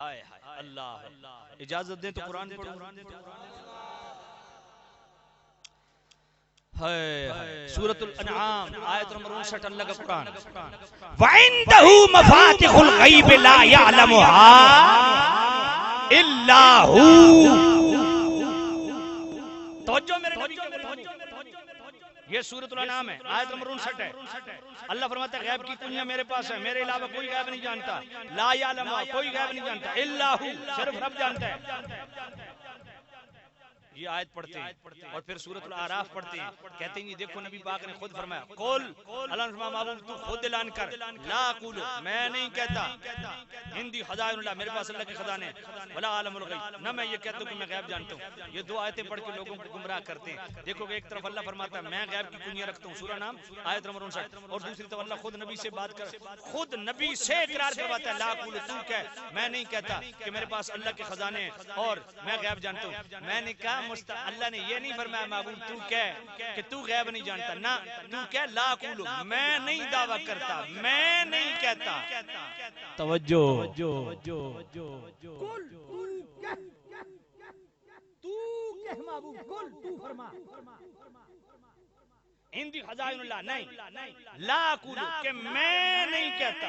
آئے ہائے اللہ، اجازت دیں تو قرآن پڑھوں۔ سورۃ الانعام آیت نمبر 59 اللہ کا قرآن۔ وَعِندَهُ مَفَاتِحُ الْغَيْبِ لَا يَعْلَمُهَا إِلَّا هُوَ۔ توجہ میرے نبی کے بولنے، یہ سورۃ الانعام ہے، آیت نمبر 59 ہے۔ اللہ فرماتا ہے غیب کی کنجیاں میرے پاس ہیں، میرے علاوہ کوئی غیب نہیں جانتا۔ لا یعلمها، کوئی غیب نہیں جانتا، الا ہو، صرف رب جانتا ہے۔ یہ آیت پڑھتے ہیں اور پھر سورۃ الاعراف پڑھتے ہیں، کہتے ہیں جی دیکھو نبی پاک نے خود فرمایا، قل اللہ نے فرمایا محبوب تو خود اعلان کر، لا اقول میں نہیں کہتا، عندی خزائن اللہ میرے پاس اللہ کے خزانے، ولا عالم الغیب نہ میں یہ کہتا ہوں کہ میں غیب جانتا ہوں۔ یہ دو آیتیں پڑھ کے لوگوں کو گمراہ کرتے ہیں۔ دیکھو کہ ایک طرف اللہ فرماتا ہے میں غیب کی کنجیاں رکھتا ہوں، سورہ نام آیت نمبر 59، اور دوسری طرف اللہ خود نبی سے بات کر، خود نبی سے اقرار کرواتا ہے، لا اقول تو کہہ میں نہیں کہتا کہ میرے پاس اللہ کے خزانے ہیں اور میں غیب جانتا ہوں۔ میں نے کہا اللہ نے یہ نہیں فرمایا معبود تو کہہ کہ تو غیب نہیں جانتا، نہ تو کہہ لا اقول میں نہیں دعویٰ کرتا، میں نہیں کہتا۔ توجہ، تو کہہ معبود، قل تو فرما، عندی خزائن اللہ نہیں، لا اقول کہ میں نہیں کہتا۔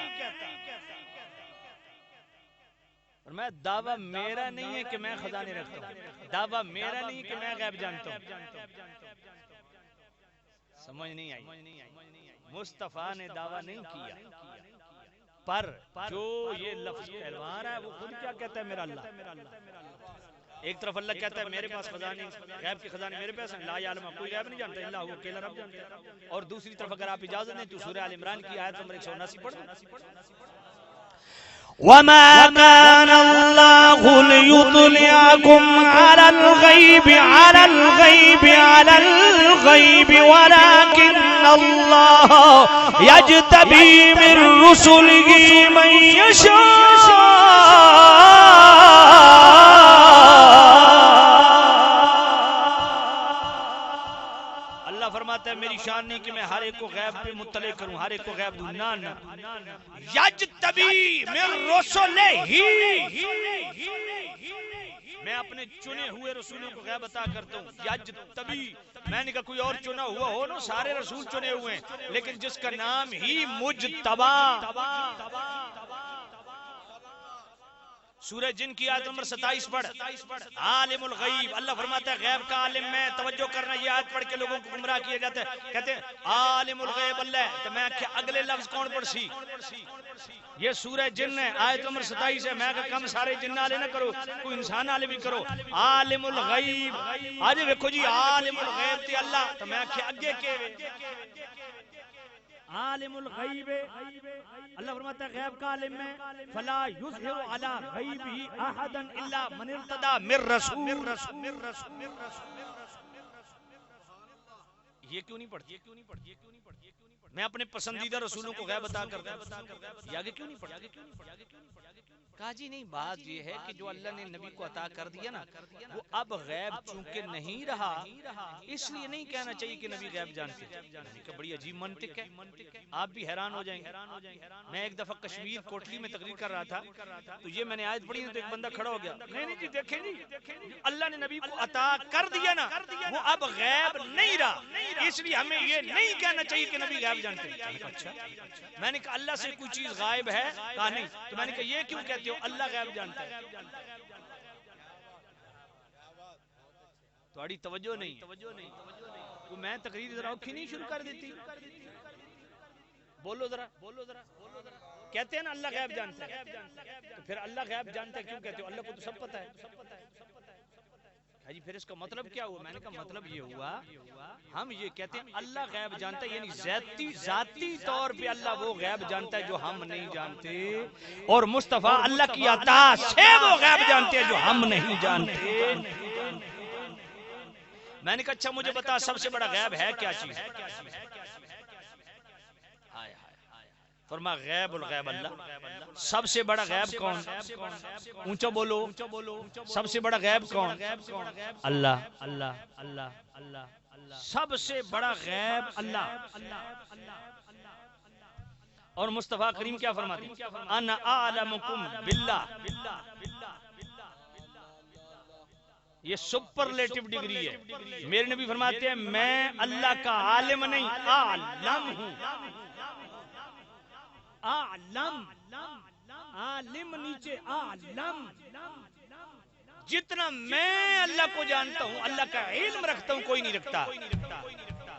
اور میں دعویٰ میرا نہیں ہے کہ میں خزانے رکھتا ہوں، دعویٰ میرا نہیں کہ میں غیب جانتا ہوں۔ سمجھ نہیں آئی؟ مصطفیٰ نے دعویٰ نہیں کیا، پر جو یہ لفظ کہلوا رہا ہے وہ خود کیا کہتا ہے میرا اللہ۔ ایک طرف اللہ کہتا ہے میرے پاس خزانے، غیب کے خزانے میرے پاس ہیں، لا یعلم کوئی غیب نہیں جانتا، اللہ وہ اکیلا رب جانتا ہے۔ اور دوسری طرف اگر آپ اجازت دیں تو سورہ آل عمران کی آیت نمبر 179 پڑھ دیں۔ وَمَا كَانَ اللَّهُ لِيُطْلِعَكُمْ عَلَى الْغَيْبِ وَلَكِنَّ اللَّهَ يَجْتَبِي مِن رُّسُلِهِ مَن يَشَاءُ۔ اللہ فرماتا ہے میری شان نہیں کہ میں ہر ایک کو غیب پہ مطلع کروں، ہر ایک کو غیب دوں، نہ یجتبی من رسلہ، میں اپنے چنے ہوئے رسولوں کو غیب عطا کرتا ہوں۔ یجتبی، میں نے کہا کوئی اور چنا ہوا ہو نا، سارے رسول چنے ہوئے ہیں لیکن جس کا نام ہی مجتبی۔ سورہ جن کی آیت نمبر 27 پڑھ، عالم الغیب، اللہ فرماتا ہے غیب کا عالم میں، توجہ کرنا، یہ آیت پڑھ کے لوگوں کو گمراہ کیا جاتا ہے، کہتے ہیں عالم الغیب اللہ، تو میں اگلے لفظ کون پڑھ سی؟ یہ سورہ جن ہے، آیت نمبر 27 ہے، میں کہا کم سارے جن والے نہ کرو، کوئی انسان والے بھی کرو۔ عالم الغیب، آج دیکھو جی عالم الغیب تے اللہ، تو میں اگے کے عالم الغیب، اللہ فرماتا ہے غیب کا عالم میں، فلا یظہر علی غیبہ احدا الا من ارتضی من رسول۔ یہ کیوں نہیں پڑھتی؟ میں اپنے پسندیدہ رسولوں کو غیب عطا کرتا ہوں، یہ آگے کیوں نہیں پڑھتی؟ کہا جی نہیں، بات یہ ہے کہ جو اللہ نے نبی کو عطا کر دیا نا، وہ اب غیب چونکہ نہیں رہا، اس لیے نہیں کہنا چاہیے کہ نبی غیب جانتے ہیں۔ کہ بڑی عجیب منطق ہے، آپ بھی حیران ہو جائیں گے۔ میں ایک دفعہ کشمیر کوٹلی میں تقریر کر رہا تھا، تو یہ میں نے آیت پڑھی تو ایک بندہ کھڑا ہو گیا، نہیں جی دیکھیں جی، اللہ نے نبی کو عطا کر دیا نا، وہ اب غیب نہیں رہا، اس لیے ہمیں یہ نہیں کہنا چاہیے کہ نبی غیب جانتے ہیں۔ اچھا، میں نے کہا اللہ سے کوئی چیز غائب ہے؟ کہا نہیں۔ تو میں نے کہا یہ کیوں کہتے ہو اللہ غیب جانتا ہے؟ تھوڑی توجہ نہیں، تو میں تقریر ذرا اوکھی نہیں شروع کر دیتی؟ بولو ذرا، کہتے ہیں نا اللہ غیب جانتا ہے، تو پھر اللہ غیب جانتا ہے کیوں کہتے ہو؟ اللہ کو تو سب پتہ ہے۔ جی پھر اس کا مطلب کیا ہوا؟ میں نے کہا مطلب یہ ہوا، ہم یہ کہتے ہیں اللہ غیب جانتا ہے، یعنی ذاتی طور پہ اللہ وہ غیب جانتا ہے جو ہم نہیں جانتے، اور مصطفیٰ اللہ کی عطا سے وہ غیب جانتے ہیں جو ہم نہیں جانتے۔ میں نے کہا اچھا مجھے بتا سب سے بڑا غیب ہے کیا چیز؟ فرما غیب الغیب اللہ، سب سے بڑا غیب کون؟ اونچا بولو، سب سے بڑا غیب کون؟ اللہ، سب سے بڑا غیب اللہ۔ اور مصطفیٰ کریم کیا فرماتے ہیں؟ انا اعلمکم باللہ. یہ سپرلیٹو ڈگری ہے. میرے نبی فرماتے ہیں میں اللہ کا عالم نہیں، عالم ہوں. عالم، عالم نیچے عالم. جتنا میں اللہ کو جانتا ہوں، اللہ کا علم رکھتا ہوں، کوئی نہیں رکھتا.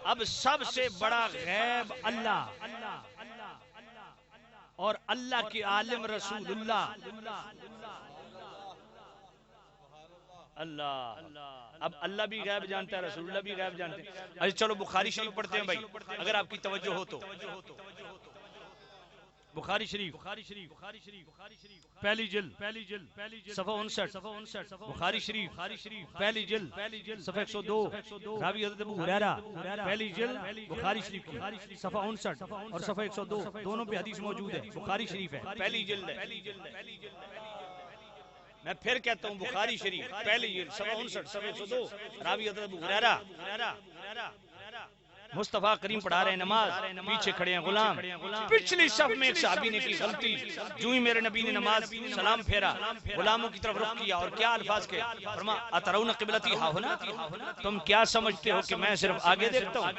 اب سب سے بڑا غیب اللہ اور اللہ کے عالم رسول اللہ. اللہ اب اللہ بھی غیب جانتا ہے، رسول اللہ بھی غیب جانتے ہیں. اچھا چلو بخاری شریف پڑھتے ہیں بھائی اگر آپ کی توجہ ہو تو. بخاری شریف پہلی جلد صفحہ 59. بخاری شریف پہلی جلد صفحہ 102. راوی حضرت ابو ہریرہ پہلی جلد بخاری شریف کی صفحہ 59 اور صفحہ 102 دونوں پہ حدیث موجود ہے. بخاری شریف ہے پہلی جلد ہے. میں پھر کہتا ہوں بخاری شریف پہلی جلد صفحہ 59 صفحہ 102 راوی حضرت ابو ہریرہ. مصطفیٰ کریم پڑھا رہے ہیں نماز، پیچھے کھڑے ہیں غلام. پچھلی صف میں ایک صحابی نے کی غلطی. جو ہی میرے نبی نے نماز سلام پھیرا، غلاموں کی طرف رخ کیا اور کیا الفاظ کے فرما اترون قبلتی ہا ہونا، تم کیا سمجھتے ہو کہ میں صرف آگے دیکھتا ہوں؟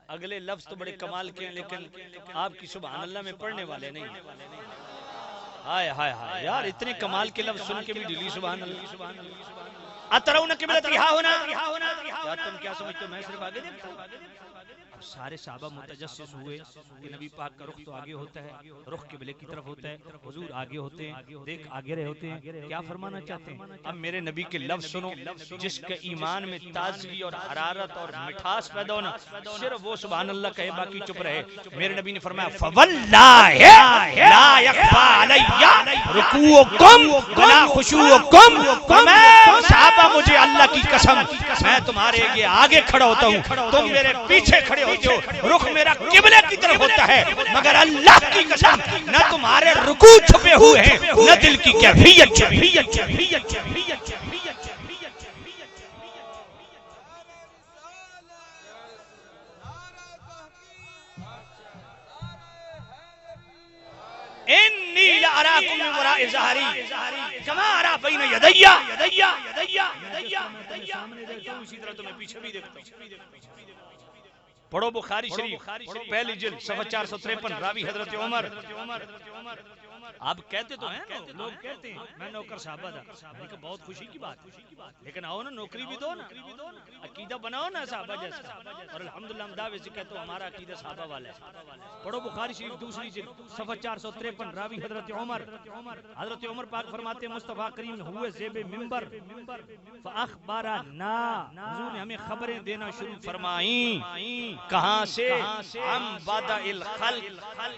اگلے لفظ تو بڑے کمال کے ہیں لیکن آپ کی سبحان اللہ میں پڑھنے والے نہیں. ہائے ہائے ہائے یار، اتنے کمال کے لفظ سن کے بھی ڈیلی سبحان اللہ. اترون قبلتی ہا ہونا، تم کیا سمجھتے ہو میں صرف آگے دیکھتا ہوں؟ اب سارے صحابہ متجسس ہوئے کہ نبی پاک کا رخ تو آگے ہوتا ہے، رخ قبلے کی طرف ہوتا ہے، حضور آگے ہوتے ہیں، دیکھ آگے رہے ہوتے ہیں، کیا فرمانا چاہتے ہیں؟ اب میرے نبی کے لفظ سنو، جس کے ایمان میں تازگی اور حرارت اور مٹھاس پیدا ہونا، صرف وہ سبحان اللہ کہے باقی چپ رہے. میرے نبی نے فرمایا فواللہ لا یخفی علی رکوعکم ولا خشوعکم. صحابہ مجھے اللہ کی قسم میں تمہارے آگے کھڑا ہوتا ہوں، تم میرے پیچھے کھڑے ہوتے ہو، رخ میرا قبلے کی طرف ہوتا ہے، مگر اللہ کی قسم نہ تمہارے رکوع چھپے ہوئے ہیں نہ دل کی کیفیت چھپی. انی لاراکم من وراء ظہری کما ارى بین یدی. اسی طرح تمہیں پیچھے بھی دیکھتا ہوں. پڑھو بخاری شریف پہلی جلد صفحہ 453 راوی حضرت عمر. آپ کہتے تو ہیں لوگ کہتے ہیں میں نوکر صحابہ تھا. میں کہا بہت خوشی کی بات، لیکن آؤ نا نوکری بھی دو نا، عقیدہ بناؤ نا صحابہ جیسا. اور الحمدللہ ہم دعوے سے کہتے ہو ہمارا عقیدہ صحابہ والا ہے. پڑھو بخاری شریف دوسری جلد صفحہ 453 راوی حضرت عمر. حضرت عمر پاک فرماتے ہیں مصطفیٰ کریم ہوئے زیب منبر فاخبرنا، حضور نے ہمیں خبریں دینا شروع فرمائیں. کہاں سے؟ ہم بدأ الخلق،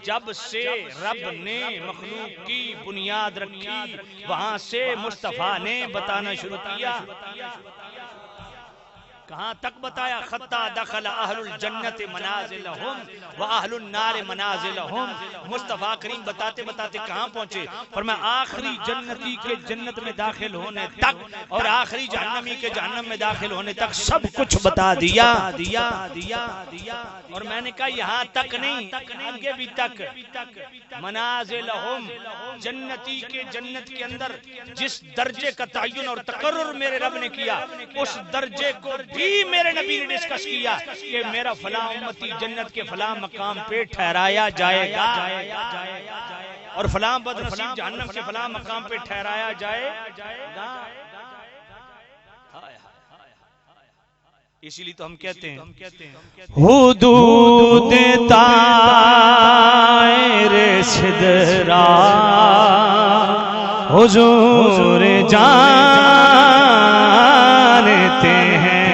جب سے رب نے مخلوق کی بنیاد رکھی وہاں سے مصطفیٰ نے بتانا شروع کیا. کہاں تک بتایا؟ خطا دخل اہل الجنت منازلہم و اہل النار منازلہم. مصطفیٰ کریم بتاتے بتاتے کہاں پہنچے؟ فرمایا آخری جنتی کے جنت میں داخل ہونے تک اور آخری جہنمی کے جہنم میں داخل ہونے تک سب کچھ بتا دیا. اور میں نے کہا یہاں تک نہیں، آگے بھی تک. منازلہم، جنتی کے جنت کے اندر جس درجے کا تعین اور تقرر میرے رب نے کیا، اس درجے کو بھی میرے نبی نے ڈسکس کیا کہ میرا فلاں امتی جنت کے فلاں مقام پہ ٹھہرایا جائے گا اور فلاں بدنصیب جہنم کے فلاں مقام پہ ٹھہرایا جائے گا. اسی لیے تو ہم کہتے ہیں حدود طائر سدرا حضور جانتے ہیں.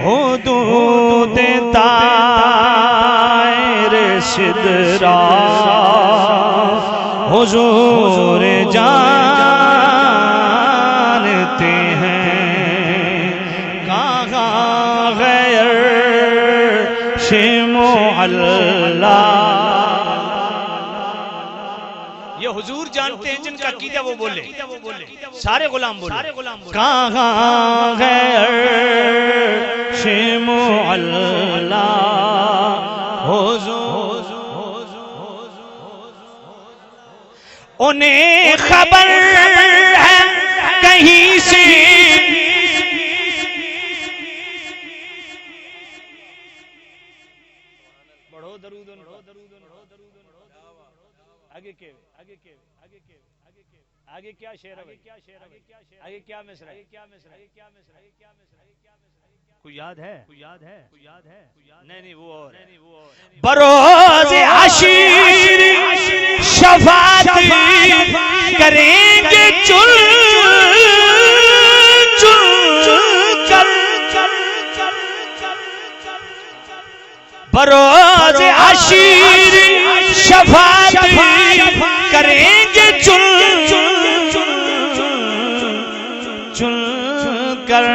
حدود طائر سدرا حضور جانتے ہیں. کہاں غیر شمو اللہ، یہ حضور جانتے ہیں جن کا عقیدہ وہ بولے، سارے غلام بولے. کہاں غیر عرش معلا حضور، انہیں خبر ہے کہیں سے بڑھو درود آگے کیا شعر ہے، آگے کیا مصرع ہے، کوئی یاد ہے؟ نہیں وہ اور بروز عشیر شفاعت کریں گے چل کر، بروز عشیر شفاعت کریں گے چل کر،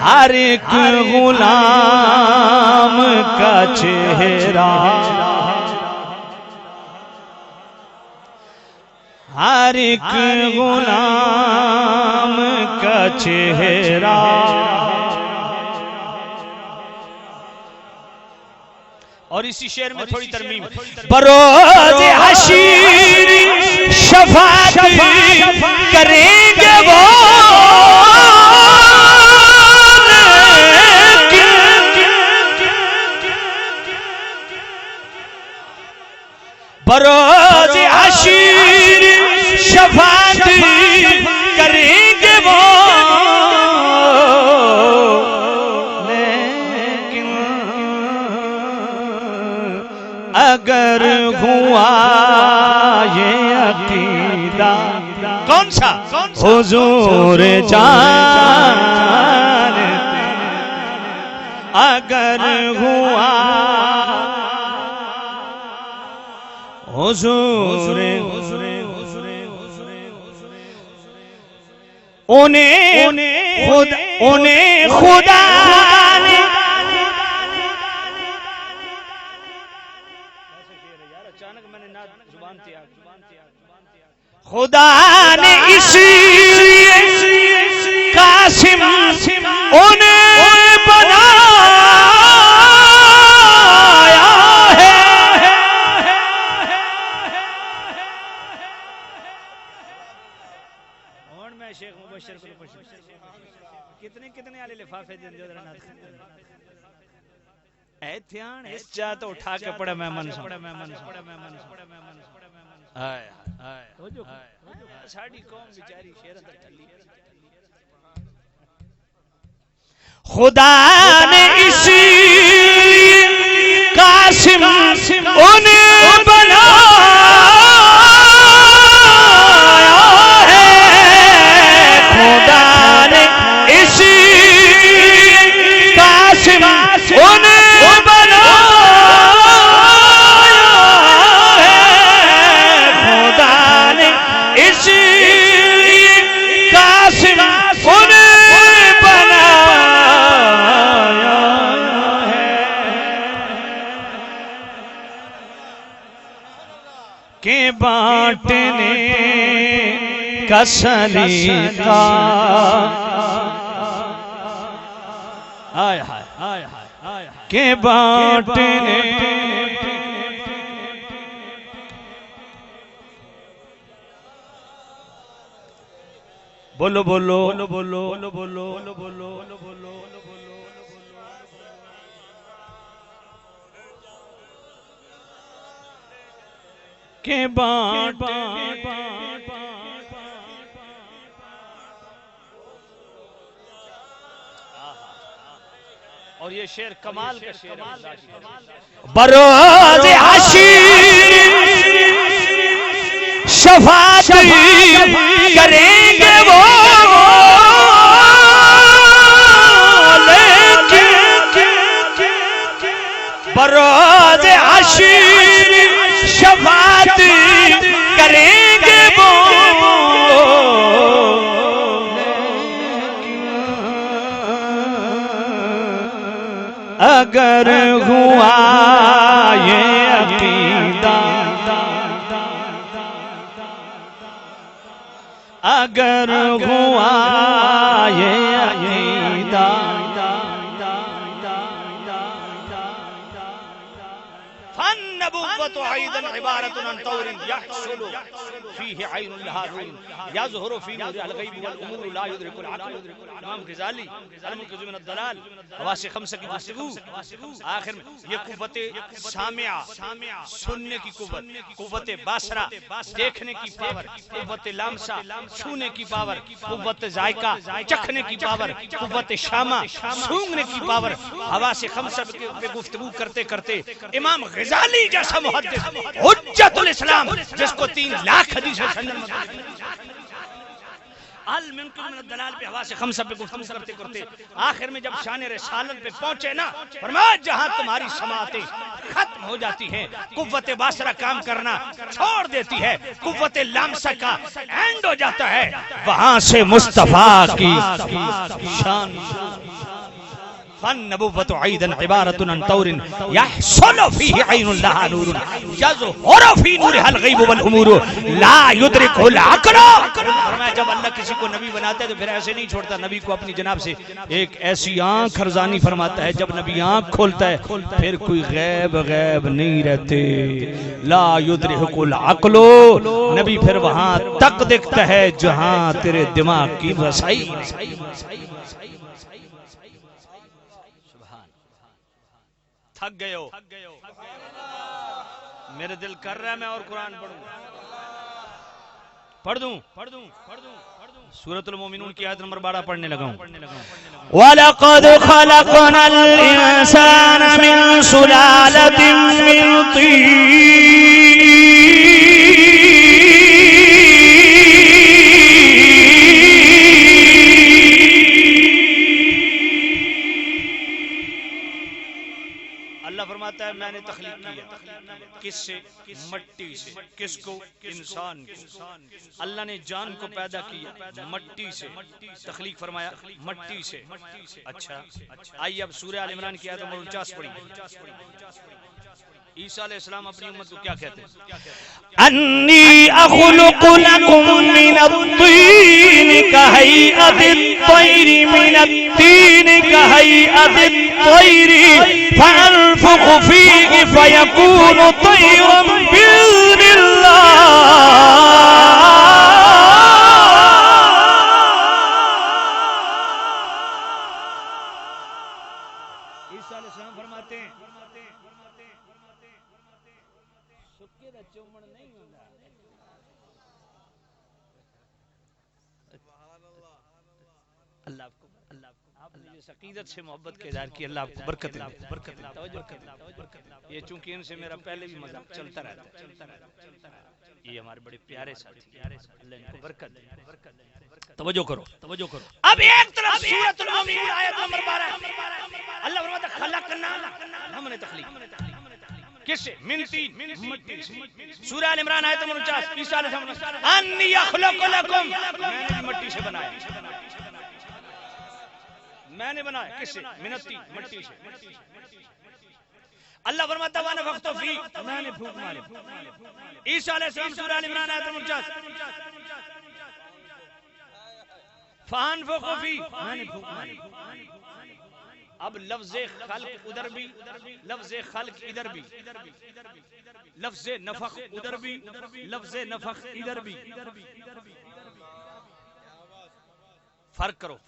ہر ایک غلام کا چہرہ، ہر ایک غلام کا چہرہ، اور اسی شعر میں تھوڑی ترمیم، بروز حشیر شفاعت کریں گے وہ بروز حشیر شفاعت کریں گے وہ، لیکن اگر ہوا یہ عقیدہ، کون سا حضور جانتے، اگر ہوا حضور انہیں خدا نے خدا نے اسی قاسم انہیں بنایا ہے، اور میں شیخ مبشر کو کتنے والے لفافے دیں جو ذرا نات اے دھیان اس جا تو اٹھا کے پڑھے میں من ہائے ساڑی قوم بیچاری شیر اندر ٹھلی، خدا نے اسی قاسم انہیں بنایا ہے، خدا نے اسی قاسم انہیں بنایا ہے، خدا نے اسی قاسم انہیں بنایا ہے، کہ بانٹنے کا سلیقہ، کہ بانٹنے بولو بولو بولو بولو بولو کہ اور یہ شعر کمال کا شعر ہے، بروز حشیر شفاعت کریں گے وہ، بروز حشیر شفاعت کریں گے وہ، اگر ہوا یہ عقیدہ، اگر ہوا یہ عقیدہ النبوۃ عیدا عبارۃ عن طور یحصل فیہ عین لها نور یظہر فی نور الغیب والامور لا یدرک العقل. امام غزالی المنقذ من الضلال حواس خمسہ کی گفتگو آخر میں یہ قوت سامعہ سننے کی قوت، قوت باصرہ دیکھنے کی پاور، قوت لامسہ چھونے کی پاور، قوت ذائقہ چکھنے کی پاور، قوت شامہ سونگنے کی پاور. حواس خمسہ پہ گفتگو کرتے کرتے امام غزالی جیسا محدث حجت الاسلام جس کو 3 لاکھ حدیث المنقذ من الضلال پہ حواس خمسہ پہ گفتگو کرتے کرتے آخر میں جب شان رسالت پہ پہنچے نا فرمایا جہاں تمہاری سماعتیں ختم ہو جاتی ہیں قوت باصرہ کام کرنا چھوڑ دیتی ہے، قوت لامسہ کا اینڈ ہو جاتا ہے، وہاں سے مصطفیٰ کی شان. فالنبوۃ عیدا عبارۃ عن طور یحصل فیہ عین لها نور یظہر فی نورها الغیب والامور لا یدرکہ العقل. فرمایا جب اللہ کسی کو نبی بناتا ہے تو پھر ایسے نہیں چھوڑتا، نبی کو اپنی جناب سے ایک ایسی آنکھ ارزانی فرماتا ہے، جب نبی آنکھ کھولتا ہے پھر کوئی غیب نہیں رہتے. لا یدرکہ العقل، نبی پھر وہاں تک دیکھتا ہے جہاں تیرے دماغ کی رسائی. تھک گئے ہو، میرے دل کر رہا ہے میں اور قرآن پڑھ دوں. سورۃ المومنون کی آیت نمبر 12 پڑھنے لگا ہوں. وَلَقَدْ خَلَقْنَا الْإِنسَانَ مِنْ سُلَالَةٍ مِّن طِينٍ فرماتا ہے میں نے تخلیق کیا کس سے؟ مٹی سے. کس کو؟ انسان کو. اللہ نے جان کو پیدا کیا مٹی سے، تخلیق فرمایا مٹی سے. اچھا آئیے اب سورہ آل عمران کی آیت نمبر 49 پڑھی. عیسیٰ علیہ السلام اپنی امت کو کیا کہتے ہیں؟ انی اخلق لکم من الطین کہیئت الطیر من الطین کہیئت الطیر فانفخ فیہ فیکون طیرا بإذن اللہ. عیسیٰ علیہ السلام فرماتے ہیں اللہ آپ کو آپ نے جس عقیدت سے محبت کے اظہار کی اللہ آپ کو برکت دے. یہ چونکہ ان سے میرا پہلے بھی مذاق چلتا رہتا ہے، یہ ہمارے بڑے پیارے ساتھی، اللہ ان کو برکت دے. توجہ کرو. اب ایک طرف سورۃ المومنون آیت نمبر 12 اللہ فرماتا ہے خلقنا، ہم نے تخلیق کس سے؟ من طین، مٹی سے. سورہ آل عمران آیت نمبر 49 عیسیٰ علیہ السلام انی اخلق لکم، میں نے مٹی سے بنایا. میں نے بنایا کس سے؟ من الطین، مٹی سے. اللہ فرماتا ہے ونفخت فیہ، میں نے پھونک مارے. عیسیٰ علیہ السلام سورہ آل عمران آیت نمبر 49 فانفخ فیہ، میں نے پھونک مارے. اب لفظ خلق ادھر بھی، لفظ خلق ادھر بھی، لفظ نفخ ادھر بھی، لفظ نفخ ادھر بھی. فرق کرو.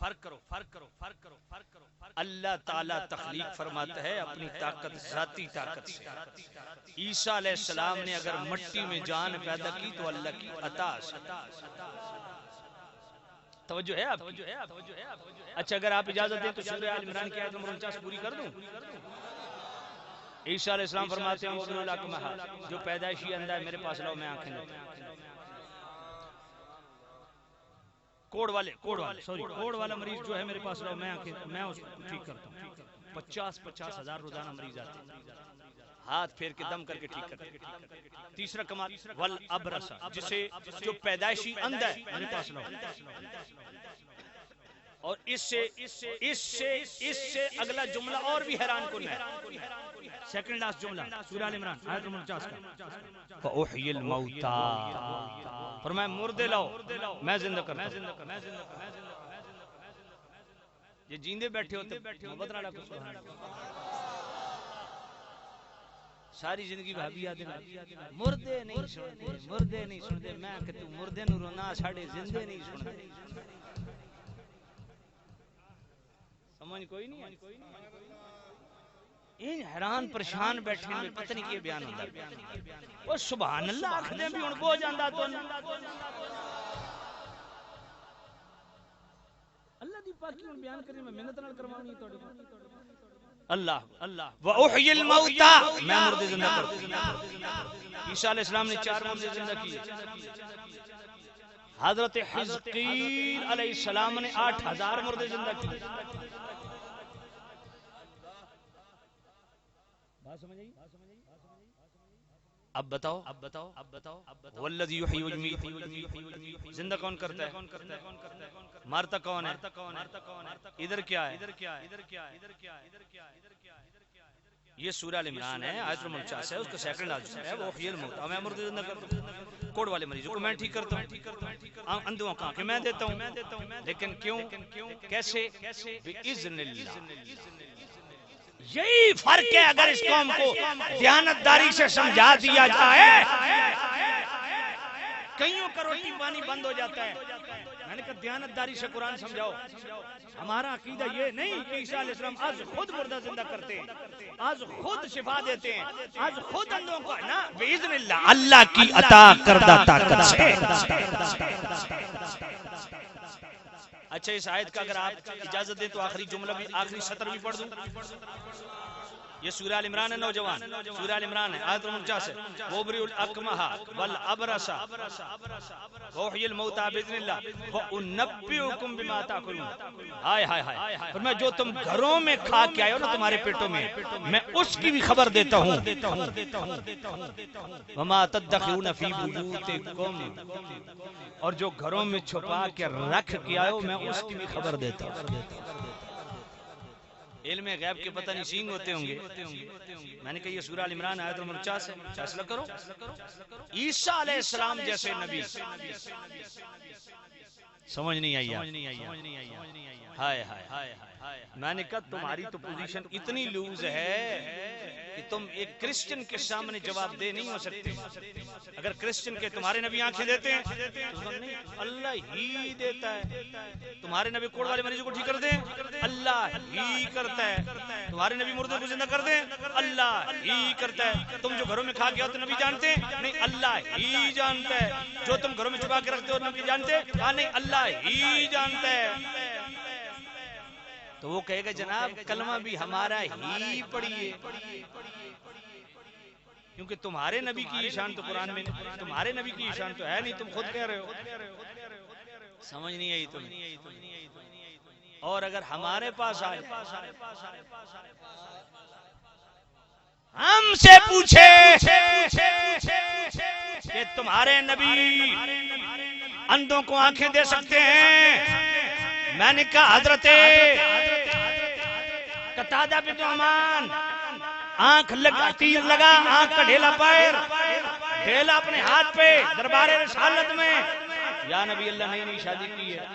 اللہ تعالیٰ تخلیق فرماتا ہے اپنی طاقت، ذاتی طاقت سے. عیسیٰ علیہ السلام نے اگر مٹی میں جان پیدا کی تو اللہ کی عطا سے. توجہ ہے آپ؟ اچھا اگر آپ اجازت دیں تو سورہ آل عمران کی آیت نمبر 49 پوری کر دوں. عیسیٰ علیہ السلام فرماتے ہیں وَضُلُ لَكُمْ أَحَدٌ، جو پیدائشی اندھا ہے میرے پاس لاؤ میں آنکھیں لیتا ہوں. کوڑ والا مریض جو ہے میرے پاس لاؤ میں آنکھیں، میں اس کو ٹھیک کرتا ہوں. 50 ہزار روزانہ مریض آتے ہیں، ہاتھ پھیر کے دم کر کے ٹھیک کرتے ہیں. تیسرا کمال والابرص، جسے جو پیدائشی اندھا ہے میرے پاس لاؤ. اور اس سے اگلا جملہ اور بھی حیران کن ہے. سیکنڈ لاسٹ جملہ سورہ آل عمران آیت نمبر 49 کا فَأُحْيِي الْمَوْتَى، فرمایا مردے لاؤ میں زندہ کرتا ہوں. یہ جیندے بیٹھے ہوتے محبت نہ لگو. ساری زندگی بھابی آدھے مردے نہیں سن دے میں کہ تو مردے نو رونا ساڑھے زندے نہیں سن دے سمجھ کوئی نہیں ہے ان حیران پریشان بیٹھے میں پتہ نہیں کیا بیان ہوتا وہ سبحان اللہ آخدے بھی ان کو جاندہ تو اللہ دی پاکی ان بیان کرنے میں محنت نہ کرواؤں توڑی اللہ وَأُحْيِ الْمَوْتَى میں مردے زندہ کرتا ہوں عیسیٰ علیہ السلام نے 4 مردے زندہ کیے حضرت حزقیل علیہ السلام نے 8000 مردے زندہ کیے اب بتاؤ والذی یحیی ویمیت زندہ کون کرتا ہے مارتا کون ہے ادھر کیا ہے یہ سورہ ال عمران ہے آیت نمبر 49 ہے اس کا سیکنڈ آیت ہے وہ احیی الموتیٰ میں مردے زندہ کرتا ہوں کوڑ والے مریضوں کو میں ٹھیک کرتا ہوں اندھوں کو آنکھیں میں دیتا ہوں لیکن کیوں کیسے بِإِذْنِ اللَّهِ یہی فرق ہے اگر اس قوم کو دیانتداری سے سمجھا دیا جائے کئیوں کا روٹی پانی بند ہو جاتا ہے میں نے کہا دیانتداری سے قرآن سمجھاؤ ہمارا عقیدہ یہ نہیں کہ عیسیٰ علیہ السلام آج خود مردہ زندہ کرتے ہیں آج خود شفا دیتے ہیں آج خود اندھوں کو نا بِإِذْنِ اللَّهِ اللہ کی عطا کردہ طاقت سے اچھا اس آیت کا اگر آپ اجازت دیں تو آخری جملہ بھی آخری سطر بھی پڑھ دوں یہ سورہ ال عمران ہے نوجوان سورہ ال عمران ہے آیت نمبر 49 ہے وَأُبْرِئُ الْأَكْمَحَ وَالْأَبْرَصَ وَأُحْيِي الْمَوْتَىٰ بِإِذْنِ اللَّهِ وَأُنَبِّئُكُم بِمَا تَأْكُلُونَ ہائے ہائے ہائے اور میں جو تم گھروں میں کھا کے آئے ہو نا تمہارے پیٹوں میں اس کی بھی خبر دیتا ہوں وَمَا تَدَّخِرُونَ فِي بُيُوتِكُمْ اور جو گھروں میں چھپا کے رکھ کے آئے ہو میں اس کی بھی خبر دیتا ہوں علم غیب کے پتہ نہیں سینگ ہوتے ہوں گے میں نے کہا یہ سورہ ال عمران آیت نمبر 49 ہے فیصلہ کرو عیسیٰ علیہ السلام جیسے نبی سمجھ نہیں آئی ہائے ہائے میں نے کہا تمہاری تو پوزیشن اتنی لوز ہے کہ تم ایک کرسچن کے سامنے جواب دے نہیں ہو سکتے اگر کرسچن کے تمہارے نبی آنکھیں دیتے ہیں اللہ ہی دیتا ہے تمہارے نبی کوڑ والے مریضوں کو ٹھیک کر دیں اللہ ہی کرتا ہے تمہارے نبی مردوں کو زندہ کر دیں اللہ ہی کرتا ہے تم جو گھروں میں کھا کے آتے نبی جانتے ہیں نہیں اللہ ہی جانتا ہے جو تم گھروں میں چھپا کے رکھتے ہو نبی جانتے ہیں کہا نہیں اللہ ہی جانتا ہے تو وہ کہے گا جناب کلمہ بھی ہمارا ہی پڑھیے کیونکہ تمہارے نبی کی شان تو قرآن میں تمہارے نبی کی شان تو ہے نہیں تم خود کہہ رہے ہو سمجھ نہیں آئی تمہیں اور اگر ہمارے پاس آئے ہم سے پوچھے کہ تمہارے نبی اندھوں کو آنکھیں دے سکتے ہیں میں نے کہا حضرت قتادہ بن نعمان آنکھ لگا تیر لگا آنکھ کا ڈھیلا پیر ڈھیلا اپنے ہاتھ پہ دربار رسالت میں یا نبی اللہ نئی شادی کی ہے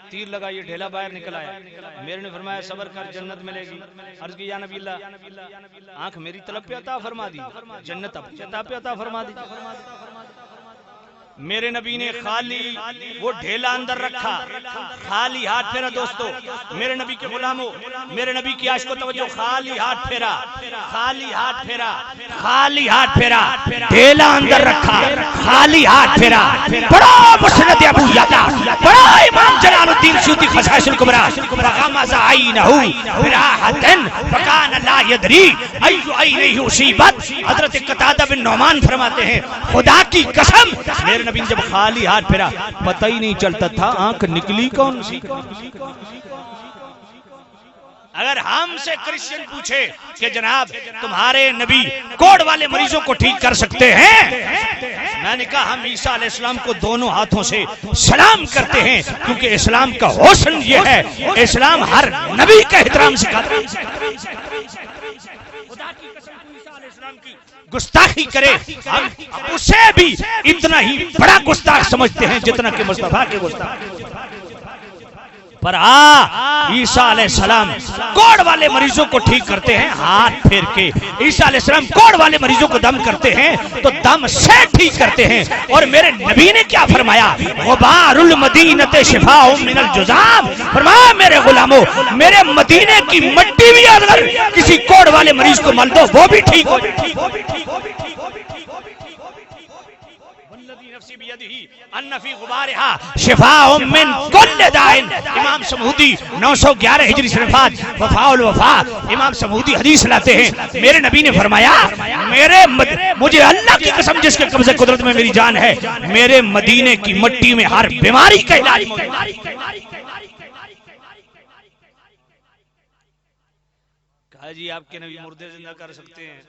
تیر لگا یہ ڈھیلا باہر نکل آیا میرے نے فرمایا صبر کر جنت ملے گی عرض کی یا نبی اللہ آنکھ میری طلب پہ عطا فرما دی جنت پہ عطا فرما دی میرے نبی نے خالی وہ ڈھیلا اندر رکھا خالی ہاتھ پھیرا دوستو میرے نبی کے غلاموں میرے نبی کی عاشق کو توجہ خالی ہاتھ پھیرا خالی ہاتھ پھیرا خالی ہاتھ پھیرا ڈھیلا اندر رکھا خالی ہاتھ پھیرا بڑا مسند ابو یعلا بڑا امام جلال الدین سیوطی خصائص الکبری فغمز عینہ براحۃ فکان لا یدری ای عینہ اصیبت حضرت قتادہ بن نعمان فرماتے ہیں خدا کی قسم میرے نبی جب خالی ہاتھ پھیرا پتہ ہی نہیں چلتا تھا آنکھ نکلی کون سی اگر ہم سے کرسچن پوچھے کہ جناب تمہارے نبی کوڑ والے مریضوں کو ٹھیک کر سکتے ہیں میں نے کہا ہم عیسیٰ علیہ السلام کو دونوں ہاتھوں سے سلام کرتے ہیں کیونکہ اسلام کا حسن یہ ہے اسلام ہر نبی کا احترام سکھاتا ہے گستاخی کرے ہم اسے بھی اتنا ہی بڑا گستاخ سمجھتے ہیں جتنا کہ مصطفیٰ کے گستاخ پر عیسیٰ علیہ السلام کوڑ والے مریضوں کو ٹھیک کرتے ہیں ہاتھ پھیر کے. عیسیٰ علیہ السلام کوڑ والے مریضوں کو دم کرتے ہیں تو دم سے ٹھیک کرتے ہیں. اور میرے نبی نے کیا فرمایا؟ غبار المدینۃ شفاء من الجذام. فرمایا میرے غلاموں میرے مدینے کی مٹی بھی اگر کسی کوڑ والے مریض کو مل دو وہ بھی ٹھیک ہو جائے. ان فی غبارها شفاء من کل داء. امام سمودی 911 ہجری شریفات وفاء الوفاء امام سمودی حدیث لاتے ہیں. میرے نبی نے فرمایا مجھے اللہ کی قسم جس کے قبضے قدرت میں میری جان ہے میرے مدینے کی مٹی میں ہر بیماری کا علاج موجود ہے. کہا جی آپ کے نبی مردے زندہ کر سکتے ہیں.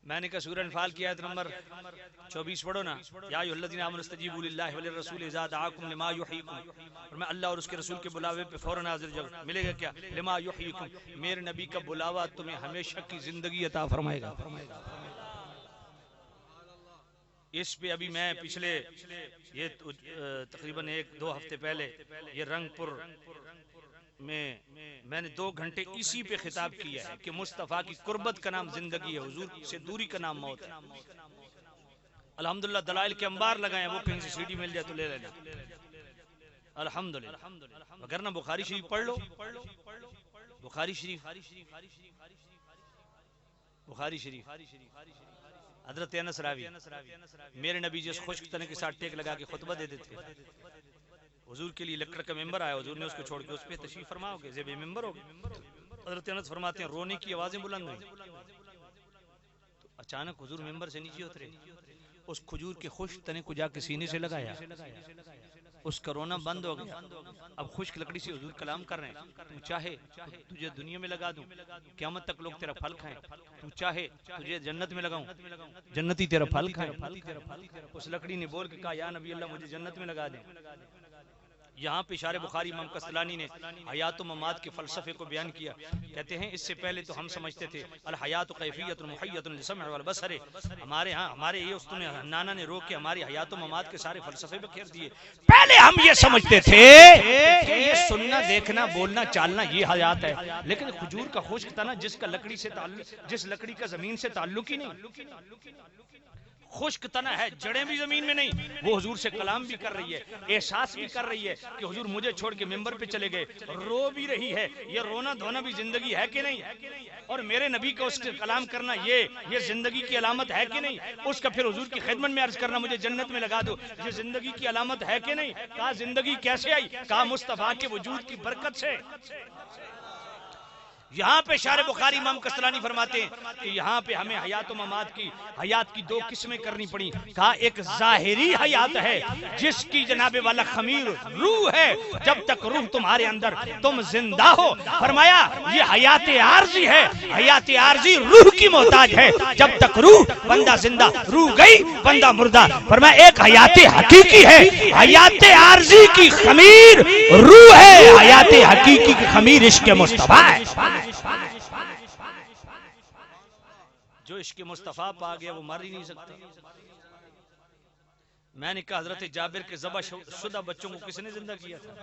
میں نے کہا سورہ انفال کی آیت نمبر 24 پڑھو نا. یا ایھا الذین آمنوا استجیبوا للہ وللرسول اذا دعاکم لما یحییکم. اور میں اللہ اور اس کے رسول کے بلاوے پہ فوراً حاضر جاؤ. ملے گا کیا؟ لما یحییکم. میرے نبی کا بلاوا تمہیں ہمیشہ کی زندگی عطا فرمائے گا. اس پہ ابھی میں پچھلے یہ تقریباً 1-2 ہفتے پہلے یہ رنگ پور میں نے 2 گھنٹے اسی پہ خطاب کیا ہے کہ مصطفیٰ کی قربت کا نام زندگی ہے, حضور سے دوری کا نام موت ہے. الحمدللہ دلائل کے انبار لگائے ہیں, وہ کہیں سے سی ڈی مل جائے تو لے لینا الحمدللہ. وگرنہ بخاری شریف پڑھ لو. بخاری شریف حضرت انس راوی میرے نبی جس خشک تنے کے ساتھ ٹیک لگا کے خطبہ دے دیتے. حضور کے لیے لکڑ کا ممبر آیا, حضور نے اس کو چھوڑ کے اس پہ تشریف فرما ہوگے زیب ممبر ہوگے. حضرت انس فرماتے ہیں رونے کی آوازیں بلند ہوئی تو اچانک حضور ممبر سے نیچے اترے, اس کھجور کے خشک تنے کو جا کے سینے سے لگایا, اس کا رونا بند ہو گیا. اب خشک لکڑی سے حضور کلام کر رہے ہیں. تو چاہے تجھے دنیا میں لگا دوں قیامت تک لوگ تیرا پھل کھائیں, تو چاہے تجھے جنت میں لگاؤں جنتی تیرا پھل کھائیں. اس لکڑی نے بول کے کہا یا نبی اللہ مجھے جنت میں لگا دیں. یہاں پہ اشار بخاری امام قسطلانی نے حیات و ممات کے فلسفے کو بیان کیا. کہتے ہیں اس سے پہلے تو ہم سمجھتے تھے الحیات کیفیت محیط للسمع والبصر. ہمارے یہ استاد حنانہ نے روک کے ہماری حیات و ممات کے سارے فلسفے بکھیر دیے. پہلے ہم یہ سمجھتے تھے کہ یہ سننا دیکھنا بولنا چالنا یہ حیات ہے, لیکن کھجور کا خشک تنا جس کا لکڑی سے تعلق, جس لکڑی کا زمین سے تعلق ہی نہیں, خشک تنا ہے, جڑیں بھی زمین میں نہیں, وہ حضور سے کلام بھی کر رہی ہے, احساس بھی کر رہی ہے کہ حضور مجھے چھوڑ کے ممبر پہ چلے گئے, رو بھی رہی ہے. یہ رونا دھونا بھی زندگی ہے کہ نہیں؟ اور میرے نبی کا اس کے کلام کرنا یہ زندگی کی علامت ہے کہ نہیں؟ اس کا پھر حضور کی خدمت میں عرض کرنا مجھے جنت میں لگا دو, یہ زندگی کی علامت ہے کہ نہیں؟ کہا زندگی کیسے آئی؟ کہا مصطفیٰ کے وجود کی برکت سے. یہاں پہ شارح بخاری امام قسطلانی فرماتے ہیں کہ یہاں پہ ہمیں حیات و ممات کی حیات کی 2 قسمیں کرنی پڑی. کہا ایک ظاہری حیات ہے جس کی جناب والا خمیر روح ہے, جب تک روح تمہارے اندر تم زندہ ہو. فرمایا یہ حیات عارضی ہے, حیات عارضی روح کی محتاج ہے, جب تک روح بندہ زندہ, روح گئی بندہ مردہ. فرمایا ایک حیات حقیقی ہے, حیات عارضی کی خمیر روح ہے, حیات حقیقی کی خمیر عشق مصطفیٰ ہے. جو عشق مصطفیٰ پا گیا وہ مر ہی نہیں سکتا. میں نے کہا حضرت جابر کے ذبح شدہ بچوں کو کس نے زندہ کیا تھا؟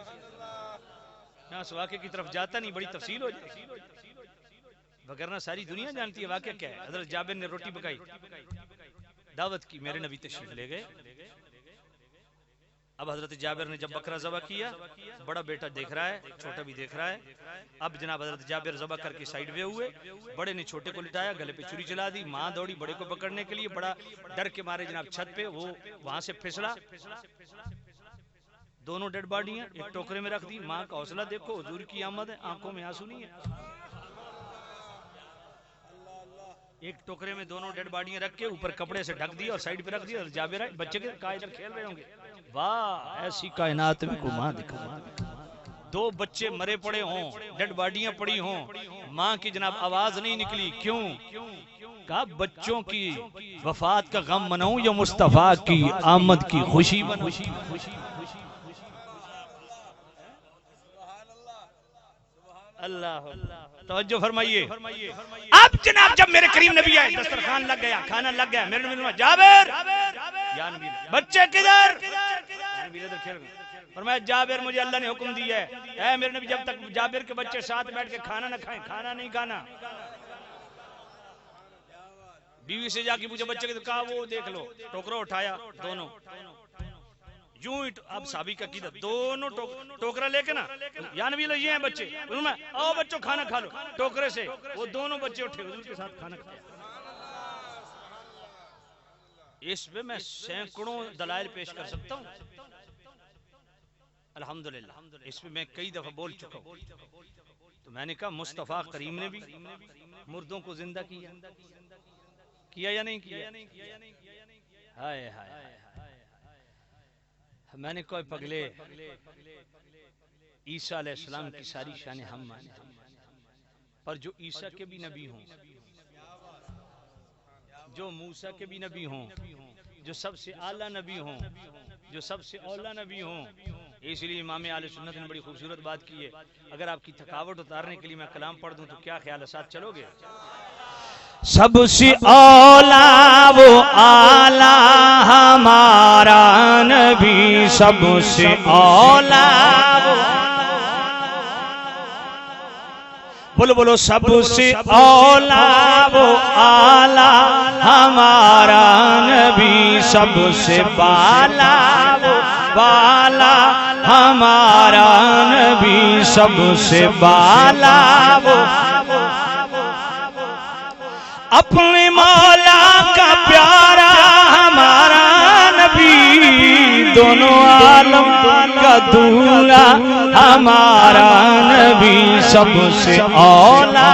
میں اس واقعے کی طرف جاتا نہیں, بڑی تفصیل ہو جائے, وگرنہ ساری دنیا جانتی ہے واقعہ کیا ہے. حضرت جابر نے روٹی پکائی, دعوت کی, میرے نبی تشریف لے گئے. اب حضرت جابر نے جب بکرا ذبح کیا, بڑا بیٹا دیکھ رہا ہے, چھوٹا بھی دیکھ رہا ہے. اب جناب حضرت جابر ذبح کر کے سائیڈ وے ہوئے, بڑے نے چھوٹے کو لٹایا, گلے پہ چھری چلا دی. ماں دوڑی بڑے کو پکڑنے کے لیے, بڑا ڈر کے مارے جناب چھت پہ وہ وہاں سے پھسلا. دونوں ڈیڈ باڈیاں ایک ٹوکرے میں رکھ دی. ماں کا حوصلہ دیکھو, حضور کی آمد ہے, آنکھوں میں آنسو نہیں ہے. ایک ٹوکرے میں دونوں ڈیڈ باڈیاں رکھ کے اوپر کپڑے سے ڈھک دی اور سائیڈ پہ رکھ دی. اور جابر آئے, بچے کے کہا ادھر کھیل رہے ہوں گے. واہ ایسی کائنات میں کو ماں دکھا, 2 بچے مرے پڑے ہوں, ڈیڈ باڈیاں پڑی ہوں, ماں کی جناب آواز نہیں نکلی. کیوں؟ کہا بچوں کی وفات کا غم مناؤں یا مصطفیٰ کی آمد کی خوشی مناؤں. اللہ توجہ فرمائیے. اب جناب جب میرے کریم نبی آئے, دسترخوان لگ گیا, کھانا لگ گیا. میرے نبی نے جابر یا نبی بچے کدھر؟ فرمایا جابر مجھے اللہ نے حکم دیا ہے اے میرے نبی جب تک جابر کے بچے ساتھ بیٹھ کے کھانا نہ کھائیں کھانا نہیں کھانا. بیوی سے جا کے پوچھا بچے کے کہا وہ دیکھ لو ٹوکرا اٹھایا دونوں یوں ہی اب صحابی کا قیدہ دونوں ٹوکرا لے کے نا یا نبی اللہ یہ ہیں بچے آؤ بچوں کھانا کھا لو ٹوکرے سے وہ دونوں بچے اٹھے حضور کے ساتھ کھانا کھایا. اس پہ میں سینکڑوں دلائل پیش کر سکتا ہوں الحمدللہ اس پہ میں کئی دفعہ بول چکا ہوں. تو میں نے کہا مصطفیٰ کریم نے بھی مردوں کو زندہ کیا یا نہیں کیا؟ ہائے ہائے میں نے کوئی پگلے عیسیٰ علیہ السلام کی ساری شانیں ہم مانے پر جو عیسیٰ کے بھی نبی ہوں جو موسیٰ کے بھی نبی ہوں جو سب سے اعلیٰ نبی ہوں جو سب سے اولا نبی ہوں. اس لیے امام اہل سنت نے بڑی خوبصورت بات کی ہے. اگر آپ کی تھکاوٹ اتارنے کے لیے میں کلام پڑھ دوں تو کیا خیال ہے ساتھ چلو گے؟ سب سے اولا وہ اعلیٰ ہمارا نبی سب سے اولا بولو بولو سب سے اولا وہ اعلیٰ ہمارا نبی سب سے بالا وہ بالا ہمارا نبی سب سے بالا وہ اپنے مولا کا پیارا ہمارا نبی دونوں عالم کا دولہا ہمارا نبی سب سے اولا.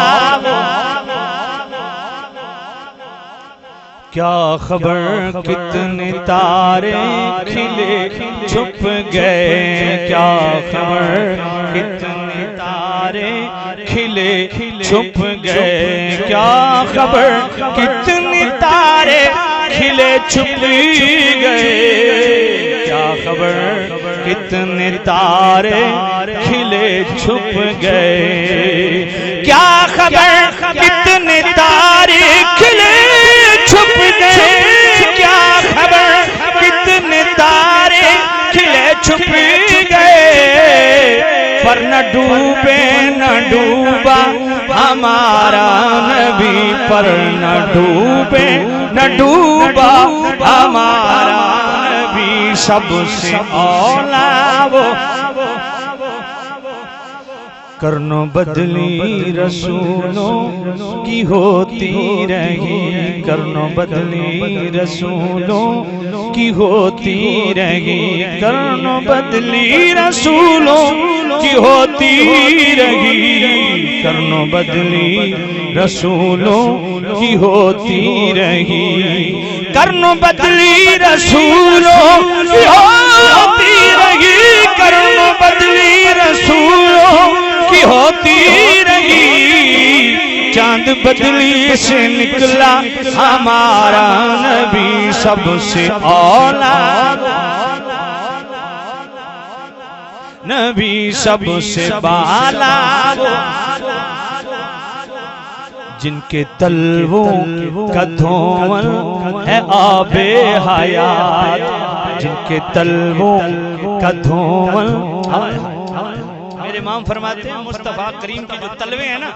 کیا خبر کتنے تارے کھلے چھپ گئے کیا خبر کتنے تارے کھلے چھپ گئے کیا خبر کتنے تارے کھلے چھپ گئے کیا خبر کتنے تارے کھلے چھپ گئے کیا خبر کتنے تارے کھلے چھپ گئے کیا خبر کتنے تارے کھلے چھپ گئے پر نہ ڈوبے نہ ڈوبا ہمارا نبی پر نہ ڈوبے نہ ڈوبا ہمارا نبی سب سے اولا وہ کرنو بدلی رسولوں کی ہوتی رہی کرنو بدلی رسولوں کی ہوتی رہی کرنو بدلی رسولوں کی ہوتی رہی کرنو بدلی رسولوں کی ہوتی رہی کرنو بدلی رسولوں کی ہوتی رہی کرنو بدلی رسولوں کی ہوتی رہی چاند بدلی سے نکلا ہمارا نبی سب سے اولا نبی سب سے بالا جن کے تلووں کا دھومن ہے آب حیات جن کے تلووں کا دھومن میرے امام فرماتے ہیں مصطفیٰ کریم کی جو تلوے ہیں نا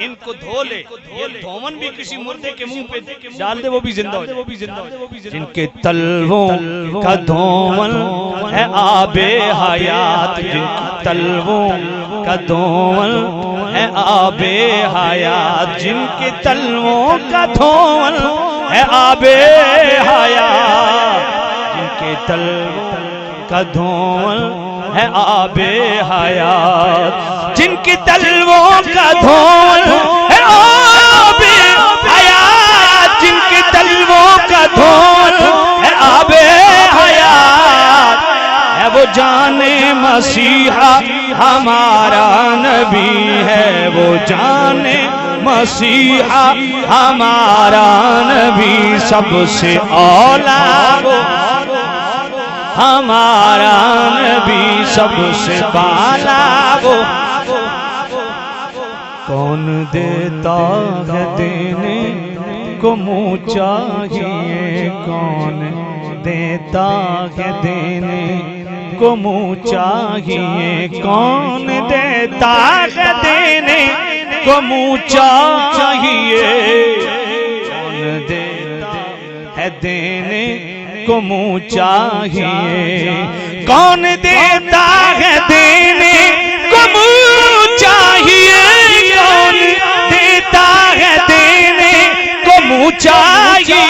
ان کو دھو لے یہ دھومن بھی کسی مردے کے منہ پہ ڈال دے وہ بھی زندہ ہو جائے جن کے تلووں کا دھومن ہے آب حیات جن کے تلووں کا دھومن ہے آب حیات جن کے تلووں کا دھومن ہے آب حیات جن کے تلووں کا دھومن ہے آب حیات جن کی تلووں کا دھول ہے آب حیات جن کی تلووں کا دھول ہے آب حیات ہے وہ جان مسیحا ہمارا نبی ہے وہ جان مسیحا ہمارا نبی سب سے اولا ہمارا نبی سب سے بالا وہ کون دیتا ہے دینے کو منہ چاہیے کون دیتا ہے دینے کو منہ چاہیے، کون دیتا ہے دینے کو منہ چاہیے، کون دیتا ہے دینے کو منہ چاہیے، کون دیتا ہے دینے کو منہ چاہیے، کون دیتا ہے دینے کو منہ چاہیے،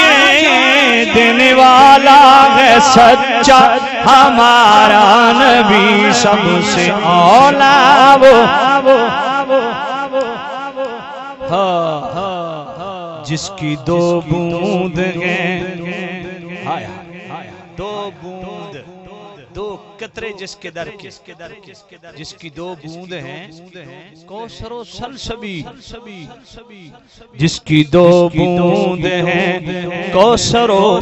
دینے والا ہے سچا ہمارا نبی، سب سے اولا وہ جس کی دو بوند ہیں، دو بوند، دو قطرے جس کے در کے، جس کی دو بوند ہیں، کوثر و سلسبیل، جس کی دو بوند ہیں کوثر و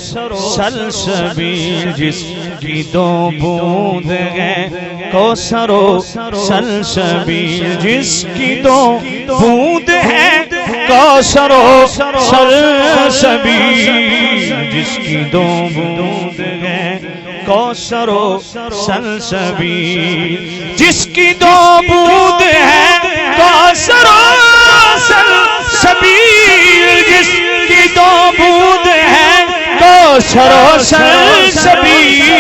سلسبیل، جس کی دو بوند ہیں کوثر و سلسبیل، جس کی دو بوند ہیں کوثر و سلسبیل، جس کی دو بوند ہیں کوثر و سلسبیل، جس کی دو بوند ہیں کوثر و سلسبیل، جس کی دو بوند ہیں کوثر و سلسبیل،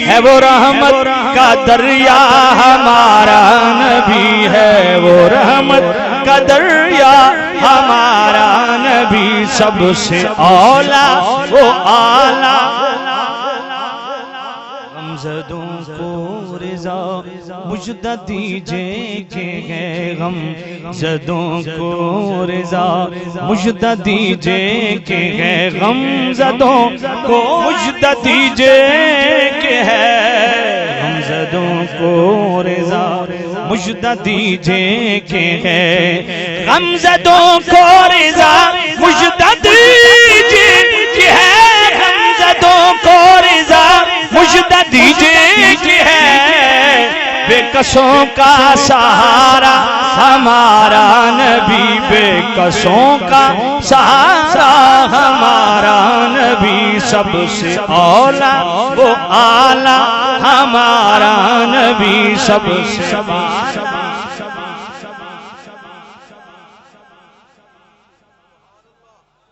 ہے وہ رحمت کا دریا ہمارا نبی، ہے وہ رحمت کا دریا ہمارا نبی، سب سے اولا وہ اعلیٰ، غمزدوں کو رضا مجدہ دیجئے کہ ہے غمزدوں کو رضا مجدہ دیجئے کہ ہے غمزدوں کو مجدہ دیجئے کہ ہے غمزدوں کو رضا مجدہ دیجئے کہ ہے غمزدوں کو رضا مجدہ دیجئے کہ ہے غمزدوں کو رضا مجدہ دیجئے کہ ہے بے کسوں کا سہارا ہمارا نبی، بے کسوں کا سہارا ہمارا نبی، سب سے اولا وہ اعلیٰ ہمارا نبی، سب سے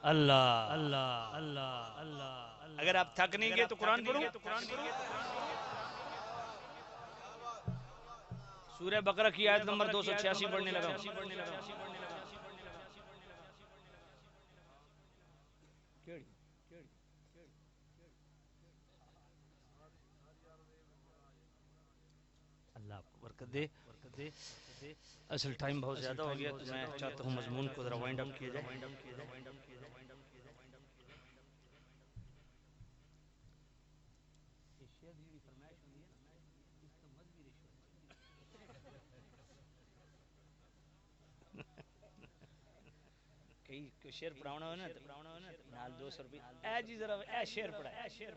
اللہ اللہ اللہ اللہ۔ اگر آپ تھک نہیں گے تو قرآن پڑھوں؟ سورہ بقرہ کی آیت نمبر 286 پڑھنے لگا ہوں۔ اللہ آپ کو برکت دے۔ اصل ٹائم بہت زیادہ ہو گیا تو میں چاہتا ہوں مضمون کو ذرا وائنڈ اپ کیا جائے۔ کوئی شیر پڑھاونا ہو نا نال 200 روپے اے جی ذرا اے شیر پڑھا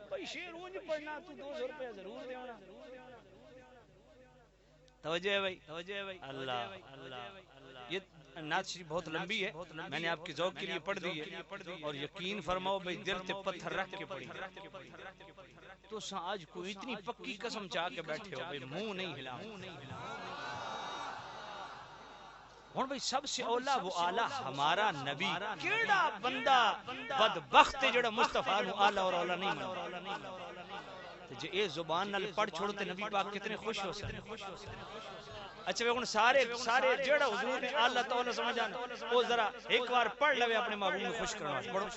بھائی شیر اونج پڑھنا تو 200 روپے ضرور دیونا۔ توجہ ہے بھائی، توجہ ہے بھائی، اللہ اللہ۔ یہ نعت شریف بہت لمبی ہے، میں نے آپ کی ذوق کے لیے پڑھ دی ہے، اور یقین فرماؤ بھائی دل تے پتھر رکھ کے پڑھی تو آج کوئی اتنی پکی قسم چاہ کے بیٹھے ہو بھائی منہ نہیں ہلا۔ ہوں بھائی سب سے اولا وہ اعلیٰ ہمارا نبی، کیڑا بندہ بدبخت جڑا مصطفیٰ نو اعلیٰ اور اولا نہیں منتا، جے اے زبان نال پڑھ چھوڑتے نبی پاک کتنے خوش ہو سکتے۔ اچھا ہوں سارے جڑا حضور نے اعلیٰ تعالیٰ سمجھانا وہ ذرا ایک بار پڑھ لوے اپنے محبوب کو خوش کرنا۔ پڑھو۔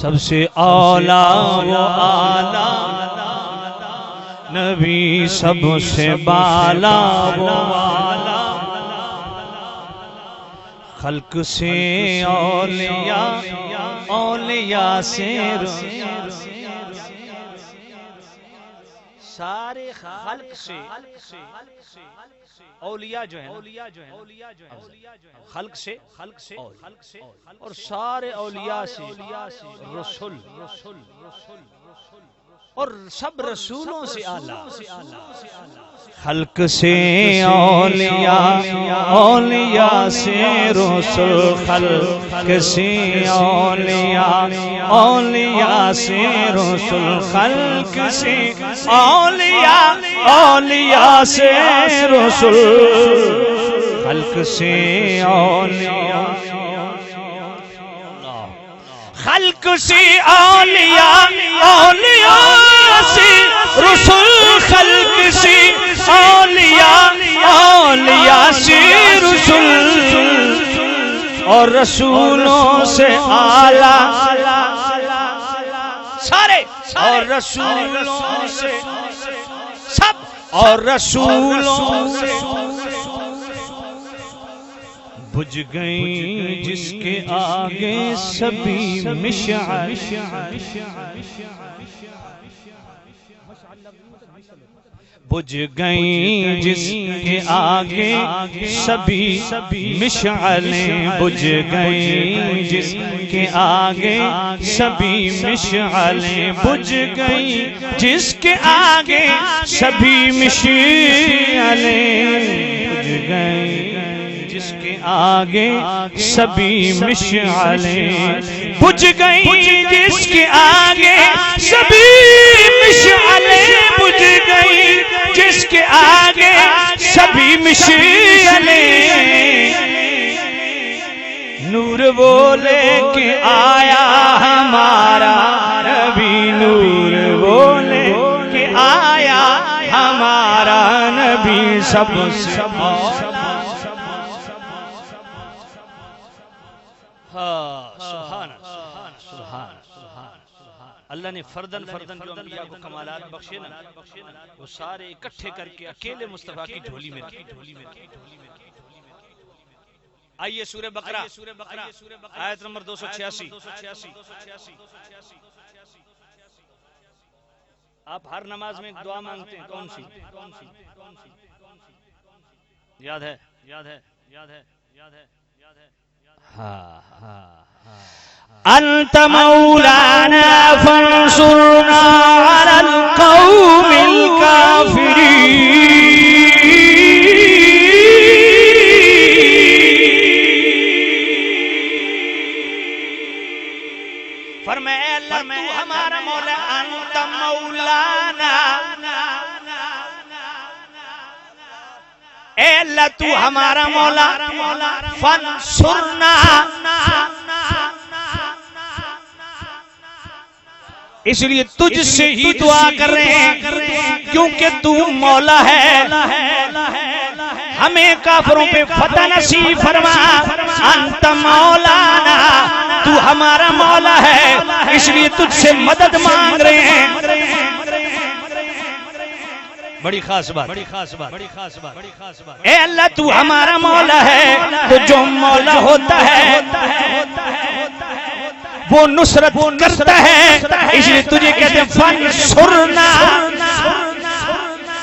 سب سے اولا وہ اعلیٰ نبی، سب سے بالا وہ والا، خلق سے اولیاء، اولیاء سے سارے خلق سے اولیاء جو ہیں خلق سے اور سارے اولیاء سے رسول، اور سب رسولوں سے اعلیٰ. خلق سے اولیاء، اولیاء سے رسول، خلق سے اولیاء، اولیاء سے رسول، خلق سے اولیاء، اولیاء سے رسول، خلق سے اولیاء، خلق سے اولیاء، اولیاء سے رسول، خلق سے اولیاء، اولیاء سے رسول، اور رسولوں سے اعلیٰ سارے، اور رسولوں سے سب، اور رسولوں سے بجھ گئی جس کے آگے سبھی مشعل، بجھ گئی جس کے آگے سبھی مشعلیں، بجھ گئی جس کے آگے سبھی مشعلیں، بجھ گئی جس کے آگے سبھی مشعلیں، بجھ گئی جس کے آگے سبھی مشعلیں، بجھ گئی جس کے آگے سبھی مشعلیں، بجھ گئی جس کے آگے سبھی مشعلیں، نور وہ لے کے آیا ہمارا نبی، نور وہ لے کے آیا ہمارا نبی، سب سے اللہ نے فردن فردن جو انبیاء کو کمالات بخشے نا، وہ سارے اکٹھے کر کے اکیلے مصطفیٰ کی جھولی میں رکھے. آئیے سورہ بقرہ آیت نمبر 286. آپ ہر نماز میں ایک دعا مانگتے ہیں، کون سی؟ یاد ہے؟ انت مولانا فانصرنا على القوم الكافرين، فرمائے اللہ تو ہمارا مولا، انت مولانا، اے اللہ تو ہمارا مولا، فانصرنا، اس لیے تجھ سے ہی دعا کر رہے ہیں کیونکہ تو مولا ہے، ہمیں کافروں پہ فتح نصیب فرما، انت مولانا، تو ہمارا مولا ہے، اس لیے تجھ سے مدد مانگ رہے ہیں. بڑی خاص بات، اے اللہ تو ہمارا مولا ہے، تو جو مولا ہوتا ہے وہ نصرت کرتا ہے، اس لیے تجھے کہتے ہیں فانصرنا،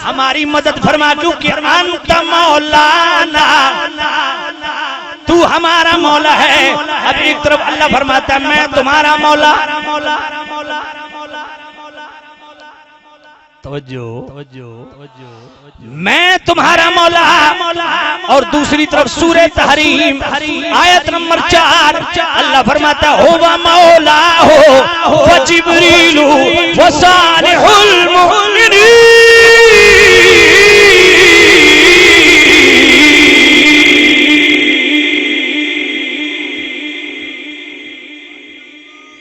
ہماری مدد فرما، کیونکہ انت مولانا، تو ہمارا مولا ہے. اب ایک طرف اللہ فرماتا ہے میں تمہارا مولا، توجہ، میں تمہارا مولا، اور دوسری طرف سورہ تحریم آیت نمبر 4 اللہ فرماتا ہوا مولا ہو وجبریل وصالح المؤمنین،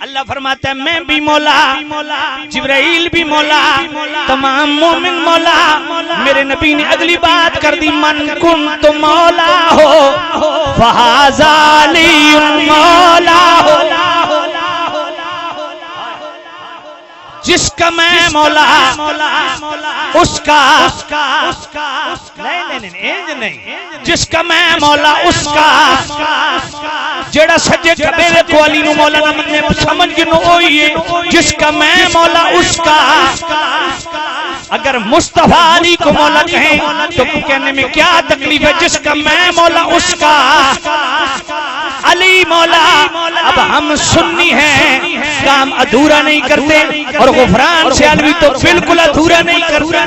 اللہ فرماتا ہے میں بھی مولا، جبرائیل بھی مولا، تمام مومن مولا. میرے نبی نے اگلی بات کر دی من کنت مولا ہو فہذا علی مولا ہو، جس کا میں مولا اس کا، نہیں، جس کا میں مولا اس کا، جڑا سجے کبیرے کو علی نو مولا نہ مننے سمجھ گنو ہوئی ہے، جس کا میں مولا اس کا. اگر مصطفیٰ علی کو مولا کہیں تو کہنے میں کیا تکلیف ہے، جس کا میں مولا اس کا. علی مولا. اب ہم سنی ہیں کام ادھورا نہیں کرتے اور غفران سیالوی تو بالکل ادھورا نہیں کرتا.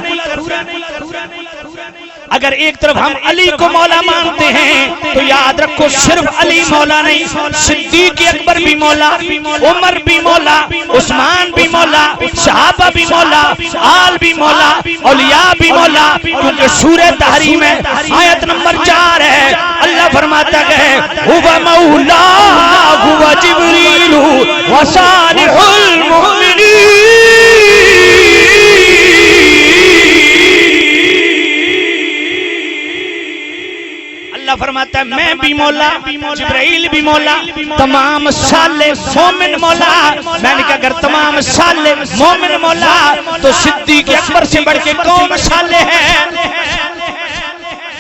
اگر ایک طرف ہم علی کو مولا مانتے ہیں تو یاد رکھو صرف علی مولا نہیں، صدیق اکبر بھی مولا، عمر بھی مولا، عثمان بھی مولا، صحابہ بھی مولا، آل بھی مولا، اولیاء بھی مولا. کیونکہ سورہ تحریم میں آیت نمبر 4 ہے، اللہ فرماتا ہے هو مولا هو جبریل و صالح المؤمنین. فرماتا ہے میں بھی مولا، جبرائیل بھی مولا، تمام صالح مومن مولا. میں نے کہا اگر تمام صالح مومن مولا تو صدیق اکبر سے بڑھ کے کون صالح ہے؟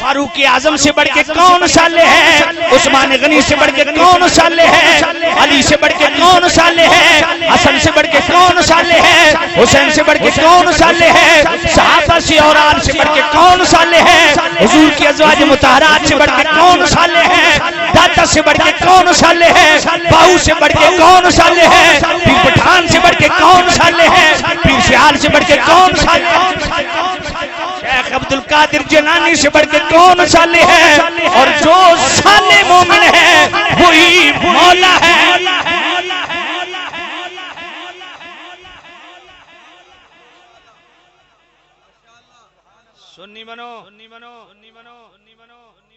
فاروق اعظم سے بڑھ کے کون صالح ہے؟ عثمان غنی سے بڑھ کے کون صالح ہے؟ علی سے بڑھ کے کون صالح ہے؟ حسن سے بڑھ کے کون صالح ہے؟ حسین سے بڑھ کے کون صالح ہے؟ صحابہ سے اور آل سے بڑھ کے کون صالح ہے؟ حضور کی ازواج مطہرات سے بڑھ کے کون صالح ہے؟ دادا سے بڑھ کے کون صالح ہے؟ باؤ سے بڑھ کے کون صالح ہے؟ پیر پٹھان سے بڑھ کے کون صالح ہے؟ پیر سیال سے بڑھ کے کون صالح ہے؟ شیخ عبد القادر جیلانی سے بڑھ کے کون صالح ہے؟ اور جو صالح مومن ہے وہی مولا ہے. سنی بنو.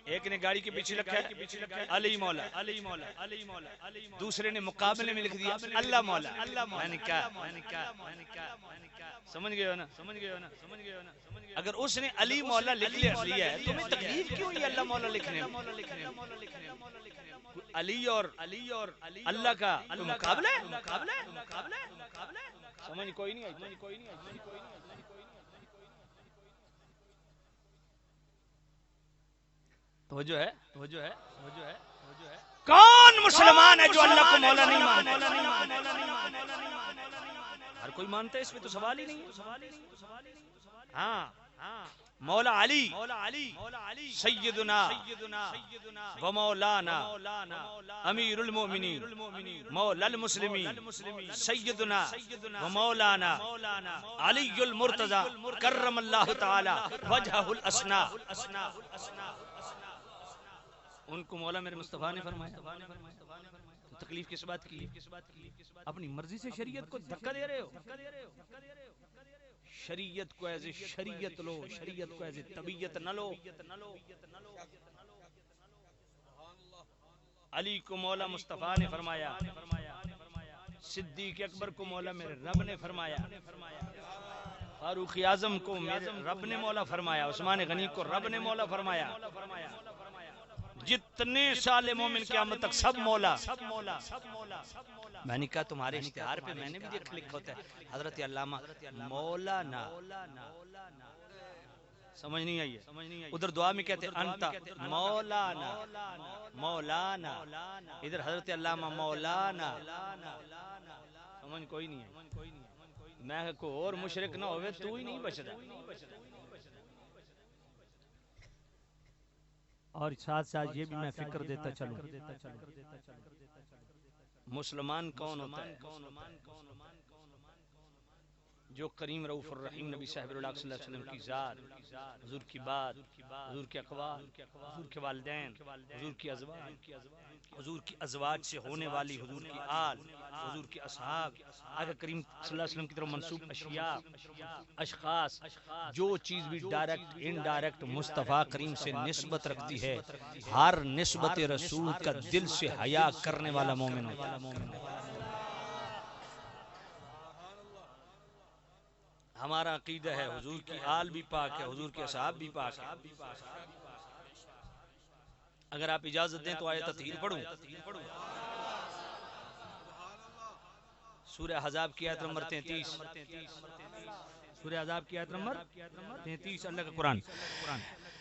ایک نے گاڑی کے پیچھے رکھا ہے علی مولا، علی مولا، علی مولا. دوسرے نے مقابلے میں لکھ دیا اللہ مولا. میں نے کہا سمجھ گئے ہو نا؟ سمجھ گئے ہو نا؟ سمجھ گئے ہو نا؟ اگر اس نے علی مولا لکھ لیا ہے تمہیں تکلیف کیوں ہے اللہ مولا لکھنے میں؟ علی اور اللہ کا مقابلہ ہے. سمجھ کوئی نہیں آئی. توجہ ہے. کون مسلمان ہے جو اللہ کو مولا نہیں مانتا؟ ہر کوئی مانتا ہے، اس میں تو سوال ہی نہیں ہے. ہاں مولا علی سیدنا و مولانا امیر المومنین مولا المسلمین سیدنا و مولانا علی المرتضی کرم اللہ تعالی وجہہ الاسنا. ان کو مولا میرے مصطفیٰ نے فرمایا. تکلیف کس بات کی؟ اپنی مرضی سے شریعت کو دھکا دے رہے ہو. شریعت کو ایز شریعت لو، شریعت کو ایز طبیعت نہ لو. علی کو مولا مصطفیٰ نے فرمایا، صدیق اکبر کو مولا میرے رب نے فرمایا، فاروق اعظم کو میرے رب نے مولا فرمایا، عثمان غنی کو رب نے مولا فرمایا. جتنے سال مومن قیامت تک سب مولا. میں نے کہا تمہارے اشتہار پہ میں نے بھی دیکھ لکھا ہوتا ہے حضرت علامہ مولانا. سمجھ نہیں آئی ہے؟ ادھر دعا میں کہتے انتا مولانا مولانا، ادھر حضرت علامہ مولانا. سمجھ کوئی نہیں ہے. میں کوئی اور مشرک نہ ہوئے تو ہی نہیں بچ رہا. اور ساتھ ساتھ یہ بھی میں فکر دیتا چلوں مسلمان کون ہوتا ہے؟ جو کریم رؤوف الرحیم نبی صاحب اللہ صلی اللہ علیہ وسلم کی ذات، حضور کی بات، حضور کے اقوال، حضور کے والدین، حضور کی ازواج، حضور کی ازواج سے ہونے والی حضور کی آل، حضور کے اصحاب، آقا کریم صلی اللہ علیہ وسلم کی طرف منسوب اشیاء، اشخاص، جو چیز بھی ڈائریکٹ انڈائریکٹ مصطفیٰ کریم سے نسبت رکھتی ہے، ہر نسبت رسول کا دل سے حیا کرنے والا مومن ہوتا ہے. ہمارا عقیدہ ہے حضور کی آل بھی پاک ہے، حضور کے اصحاب بھی پاک ہے. اگر آپ اجازت دیں تو آیت تطہیر پڑھوں. سورہ احزاب کی آیت نمبر 33. سورہ احزاب کی آیت نمبر 33 اللہ کا قرآن.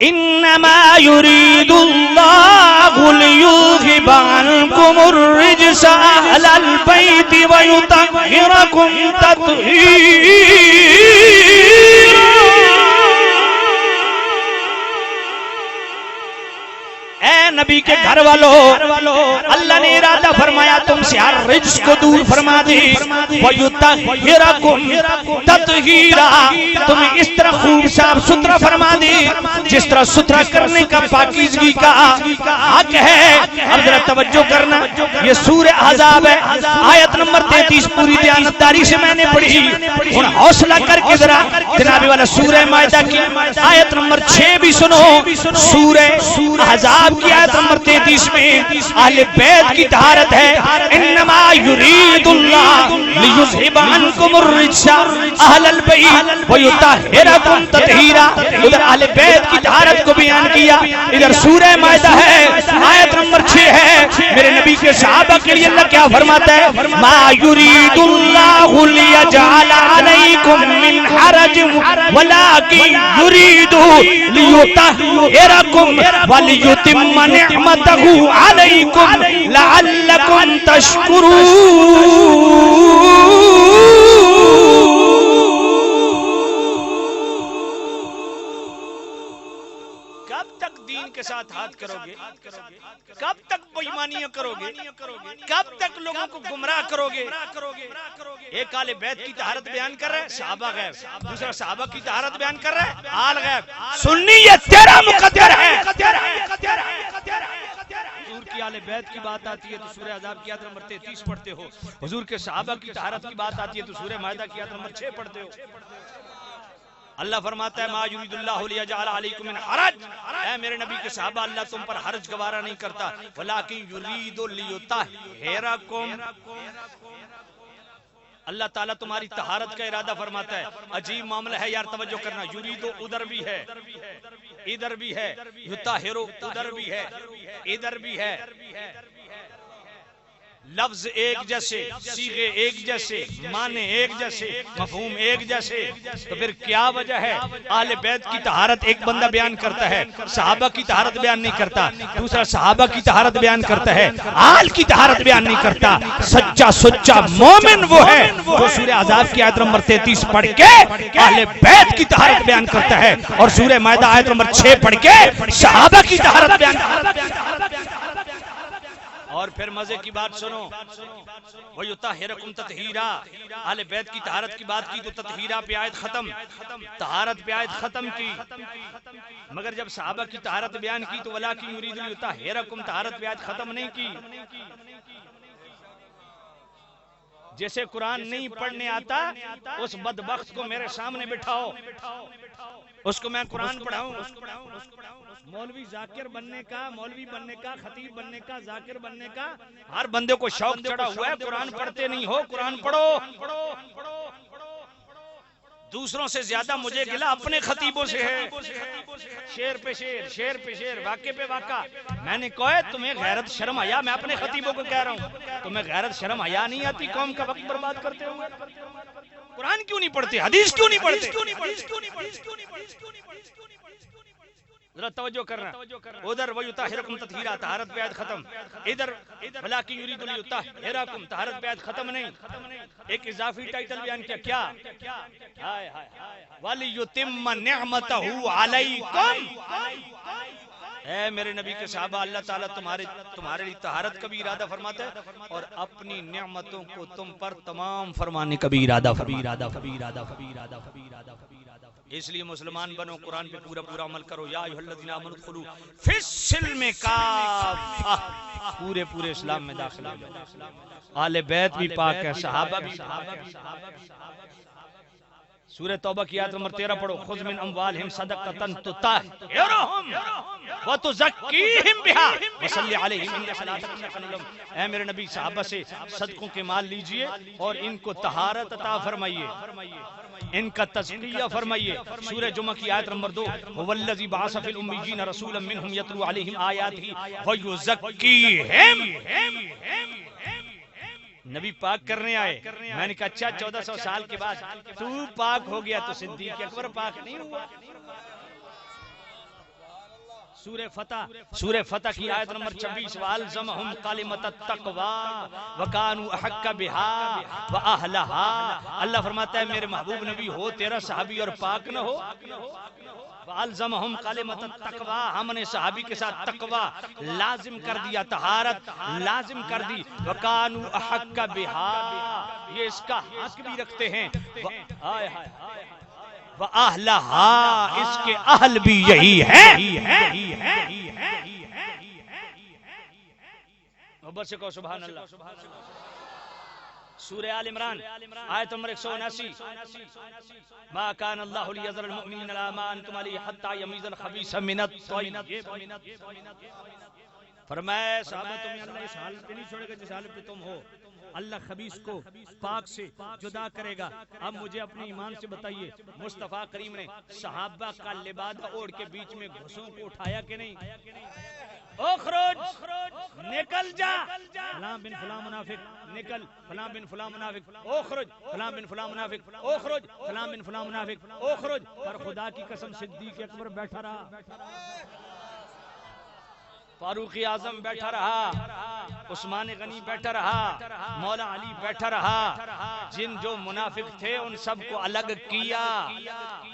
انما يريد الله ليذهب عنكم الرجس اهل البيت ويطهركم تطهيرا. نبی کے گھر والوں اللہ نے ارادہ فرمایا تم سے ہر رجس کو دور فرما دے وَيُطَهِّرَكُمْ تَطْهِيرًا تمہیں اس طرح خوب صاف ستھرا فرما دے جس طرح ستھرا کرنے کا پاکیزگی کا حق ہے۔ اب ذرا توجہ کرنا، یہ سورہ احزاب ہے، آیت نمبر 33 پوری دیانتداری سے میں نے پڑھی، اور حوصلہ کر کے ذرا جناب والا سورہ مائدہ کی آیت نمبر 6 بھی سنو۔ سورہ احزاب کی آیت نمبر 33 میں اہل بیت کی طہارت ہے، انما یرید اللہ لیذھب عنکم الرجس اہل البیت ویطہرکم تطہیرا۔ ادھر اہل بیت کی طہارت کو بیان کیا، ادھر سورہ مائدہ ہے آیت نمبر 6 ہے۔ میرے نبی کے صحابہ کے لیے اللہ کیا فرماتا ہے؟ ما یرید اللہ لیجعل علیکم من حرج ولکن یرید لیطہرکم ولیتم نعمتہ علیکم لعلکم تشکرون۔ کب تک دین کے ساتھ ہاتھ کرو گے؟ کب تک بےایمانیاں کرو گے؟ کب تک لوگوں کو گمراہ کرو گے؟ ایک آل بیت کی طہارت بیان کر رہا ہے، صحابہ غیب، دوسرا صحابہ کی طہارت بیان کر رہا ہے، آل غیب۔ سنی یہ تیرا مقدر ہے۔ حضور کی آل بیت کی بات آتی ہے تو سورہ احزاب کی آیت نمبر 33 پڑھتے ہو، حضور کے صحابہ کی طہارت کی بات آتی ہے تو سورہ مائدہ کی آیت نمبر 6 پڑھتے ہو۔ اللہ فرماتا ہے ما یرید اللہ لیجعل علیکم من حرج، اے میرے نبی کے صحابہ اللہ تم پر حرج گوارا نہیں کرتا، ولکن یرید لیطہرکم، اللہ تعالیٰ تمہاری طہارت کا ارادہ فرماتا ہے۔ عجیب معاملہ ہے یار، توجہ کرنا، یریدو ادھر بھی ہے، ادھر بھی ہے، یطہرو ادھر بھی ہے، ادھر بھی ہے، لفظ ایک جیسے، صیغے ایک جیسے، معنی ایک جیسے، مفہوم ایک جیسے، تو پھر کیا وجہ ہے؟ اہل بیت کی طہارت ایک بندہ بیان کرتا ہے، صحابہ کی طہارت بیان نہیں کرتا، دوسرا صحابہ کی طہارت بیان کرتا ہے، آل کی طہارت بیان نہیں کرتا۔ سچا مومن وہ ہے جو سورہ احزاب کی آیت نمبر 33 پڑھ کے اہل بیت کی طہارت بیان کرتا ہے، اور سورہ مائدہ آیت نمبر 6 پڑھ کے صحابہ کی طہارت بیان کرتا ہے۔ اور پھر مزے کی بات سنو، وَيُطَهِّرَكُمْ تَطْهِيرًا، اہل بیت کی طہارت کی بات کی تو تطہیرہ پہ آیت ختم، طہارت پہ آیت ختم کی، مگر جب صحابہ کی طہارت بیان کی تو وَلَٰكِن يُرِيدُ لِيُطَهِّرَكُمْ طہارت پہ آیت ختم نہیں کی۔ جیسے قرآن نہیں پڑھنے آتا اس بدبخت کو میرے سامنے بٹھاؤ، اس کو میں قرآن پڑھاؤں۔ مولوی ذاکر بننے کا، مولوی بننے کا، خطیب بننے کا، ذاکر بننے کا ہر بندے کو شوق چڑھا ہوا ہے، قرآن پڑھتے نہیں ہو، قرآن پڑھو۔ دوسروں سے زیادہ مجھے گلا اپنے خطیبوں سے ہے، شیر پہ شیر، شیر پہ شیر، واقع پہ واقع۔ میں نے کہا تمہیں غیرت شرم حیا، میں اپنے خطیبوں کو کہہ رہا ہوں، تمہیں غیرت شرم حیا نہیں آتی قوم کا وقت برباد کرتے ہوئے؟ قرآن کیوں نہیں پڑھتے؟ حدیث کیوں نہیں پڑھتے؟ ذرا توجہ کرنا، ادھر وَيُطَهِّرَكُمْ تَطْهِيرًا طہارت پہ آیت ختم، ادھر وَلَٰكِن يُرِيدُ لِيُطَهِّرَكُمْ طہارت پہ آیت ختم نہیں، ایک اضافی ٹائٹل بیان کیا، وَلِيُتِمَّ نِعْمَتَهُ عَلَيْكُمْ، اے میرے نبی کے صحابہ اللہ تعالیٰ تمہارے لیے طہارت کا بھی ارادہ فرماتا ہے اور اپنی نعمتوں کو تم پر تمام فرمانے کا بھی ارادہ فرماتا ہے۔ اس لیے مسلمان بنو، قرآن پہ پورا عمل کرو، یا ایھا الذین آمنوا ادخلوا فی السلم کافہ، پورے اسلام میں داخل ہو جاؤ۔ آل بیت بھی پاک ہے، صحابہ بھی پاک ہے۔ سورہ توبہ کی آیت نمبر 13 پڑھو، خذ من اموالہم صدقۃ تطہرھم وتزکیہم بہا وصلی علیہم ان صلاتک سکن لہم، اے میرے نبی صحابہ سے صدقوں کے مال لیجئے اور ان کو طہارت عطا فرمائیے، ان کا تزکیہ فرمائیے۔ سورہ جمعہ کی آیت نمبر 2، هو الذی بعث فی الامیین رسولا منہم یتلو علیہم آیاتہ ویزکیہم، نبی پاک کرنے آئے۔ میں نے کہا اچھا 1400 سال کے بعد تو پاک ہو گیا تو صدیق اکبر پاک نہیں ہوا؟ سورہ فتح کی آیت نمبر 26 وَأَلْزَمَهُمْ كَلِمَةَ التَّقْوَىٰ وَكَانُوا أَحَقَّ بِهَا وَأَهْلَهَا. اللہ فرماتا ہے میرے محبوب نبی ہو تیرا صحابی اور پاک نہ ہو. وَأَلْزَمَهُمْ كَلِمَةَ التَّقْوَىٰ ہم نے صحابی کے ساتھ تقوی لازم کر دیا, طہارت لازم کر دی. وَكَانُوا أَحَقَّ بِهَا یہ اس کا حق بھی رکھتے ہیں. وَأَهْلَهَا اس کے اہل بھی یہی ہیں. محبت سے کہو سبحان اللہ. سورہ آل عمران آیت نمبر 179 ما کان اللہ لیذر المؤمنین علی ما انتم علیہ حتی یمیز الخبیث من الطیب. فرمایا صحابہ تمہیں اللہ اس حالت پہ نہیں چھوڑے گا جس حالت پہ تم ہو. اللہ خبیث کو پاک سے جدا کرے گا. اب مجھے اپنے ایمان سے بتائیے مصطفیٰ کریم نے صحابہ کا لبادہ اوڑھ کے بیچ میں گھسوں کو اٹھایا کہ نہیں؟ اخرج نکل جا فلاں بن فلاں منافق نکل, فلاں بن فلاں منافق اخرج, فلاں بن فلاں منافق اخرج, فلاں بن فلاں منافق اخرج. پر خدا کی قسم صدیق اکبر بیٹھا رہا, فاروق اعظم بیٹھا رہا, عثمان غنی بیٹھا رہا, مولا علی بیٹھا رہا. جن جو منافق تھے ان سب کو الگ کیا,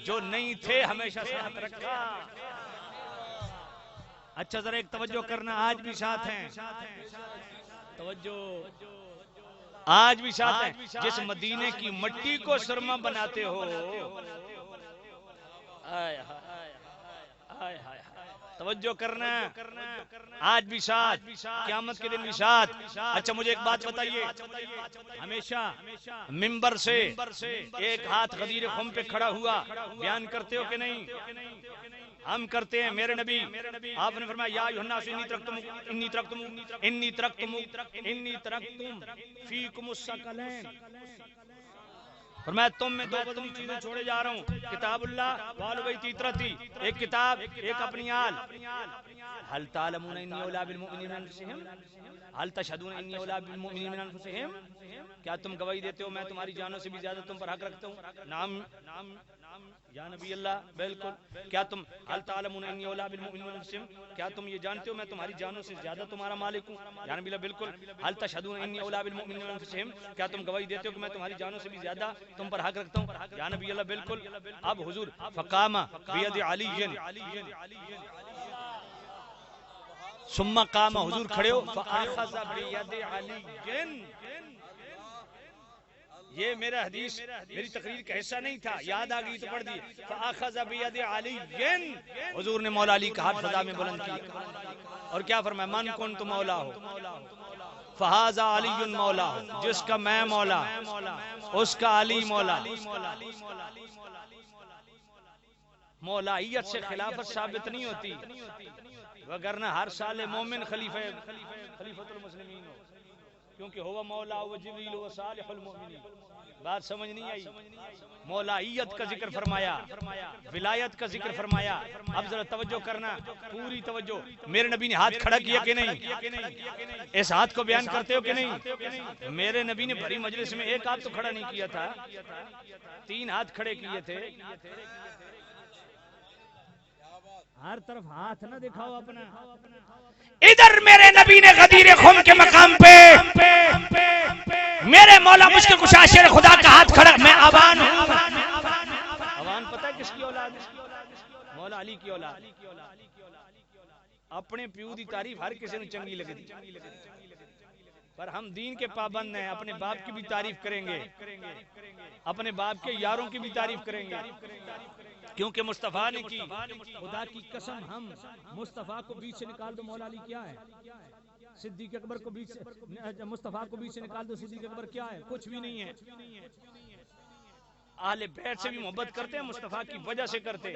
جو نہیں تھے ہمیشہ ساتھ رکھا. اچھا ذرا ایک توجہ کرنا, آج بھی ساتھ ہیں, توجہ آج بھی ساتھ ہیں. جس مدینے کی مٹی کو سرما بناتے ہو, توجہ کرنا, آج بھی ساتھ, قیامت کے دن بھی ساتھ. اچھا مجھے ایک بات بتائیے, ہمیشہ منبر سے ایک ہاتھ غدیر خم پہ کھڑا ہوا بیان کرتے ہو کہ نہیں؟ ہم کرتے ہیں. میرے نبی آپ نے فرمایا یا ایھا الناس انی ترکتم فیکم الثقلین. فرمایا تم میں دو بدنی چیزیں چھوڑے جا رہا ہوں, کتاب اللہ وآل بیتی ترتی, ایک کتاب ایک اپنی آل. هل تعلمون انی اولی بالمؤمنین من انفسہم هل تشہدون انی اولی بالمؤمنین من انفسہم. کیا تم گواہی دیتے ہو میں تمہاری جانوں سے بھی زیادہ تم پر حق رکھتا ہوں؟ نعم یا نبی اللہ بالکل. کیا تم هل تعلمون انی اولی بالمؤمنین من انفسہم, کیا تم یہ جانتے ہو میں تمہاری جانوں سے زیادہ تمہارا مالک ہوں؟ یا نبی اللہ بالکل. هل تشہدون انی اولی بالمؤمنین من انفسہم, کیا تم گواہی دیتے ہو کہ میں تمہاری جانوں سے بھی زیادہ تم پر حق رکھتا ہوں؟ یا نبی اللہ بالکل. اب حضور فقام بید علی ثم قام, حضور کھڑے ہو فاخذ بید علی. یہ میرا حدیث میری تقریر کا حصہ نہیں تھا, یاد آ گئی تو پڑھ دی. فاخذ بید علی, حضور نے مولا علی کا ہاتھ فضا میں بلند کیا اور کیا فرمایا من کنت مولا ہو فہذا علی مولا, جس کا میں مولا اس کا علی مولا. مولائیت سے خلافت ثابت نہیں ہوتی, وگرنہ ہر سال مومن خلیفۃ المسلمین ہو, کیونکہ ہوا مولا ہوا جبریل ہوا صالح المؤمنین. بات سمجھ نہیں آئی؟ مولائیت کا ذکر فرمایا, ولایت کا ذکر فرمایا. اب ذرا توجہ کرنا, پوری توجہ. میرے نبی نے ہاتھ کھڑا کیا کہ نہیں؟ اس ہاتھ کو بیان کرتے ہو کہ نہیں؟ میرے نبی نے بھری مجلس میں ایک ہاتھ تو کھڑا نہیں کیا تھا, 3 ہاتھ کھڑے کیے تھے. ہر طرف ہاتھ نہ دکھاؤ اپنا. ادھر میرے نبی نے غدیر خم کے مقام پہ میرے مولا مشکل کشا شیر خدا کا ہاتھ کھڑا, میں اوان ہوں. اوان پتہ ہے کس کی اولاد؟ مولا علی کی اولاد. اپنے پیو دی تعریف ہر کسی نے چنگی لگتی, پر ہم دین کے پابند ہیں. اپنے باپ کی بھی تعریف کریں گے, اپنے باپ کے یاروں کی بھی تعریف کریں گے, کیونکہ مصطفیٰ نے کی. خدا کی قسم ہم مصطفیٰ کو بیچ سے نکال دو, مولا علی کیا ہے؟ صدیق اکبر کو بیچ سے, مصطفیٰ کو بیچ سے نکال دو, صدیق اکبر کیا ہے؟ کچھ بھی نہیں ہے. اہل بیت سے بھی محبت کرتے ہیں, مصطفیٰ کی وجہ سے کرتے.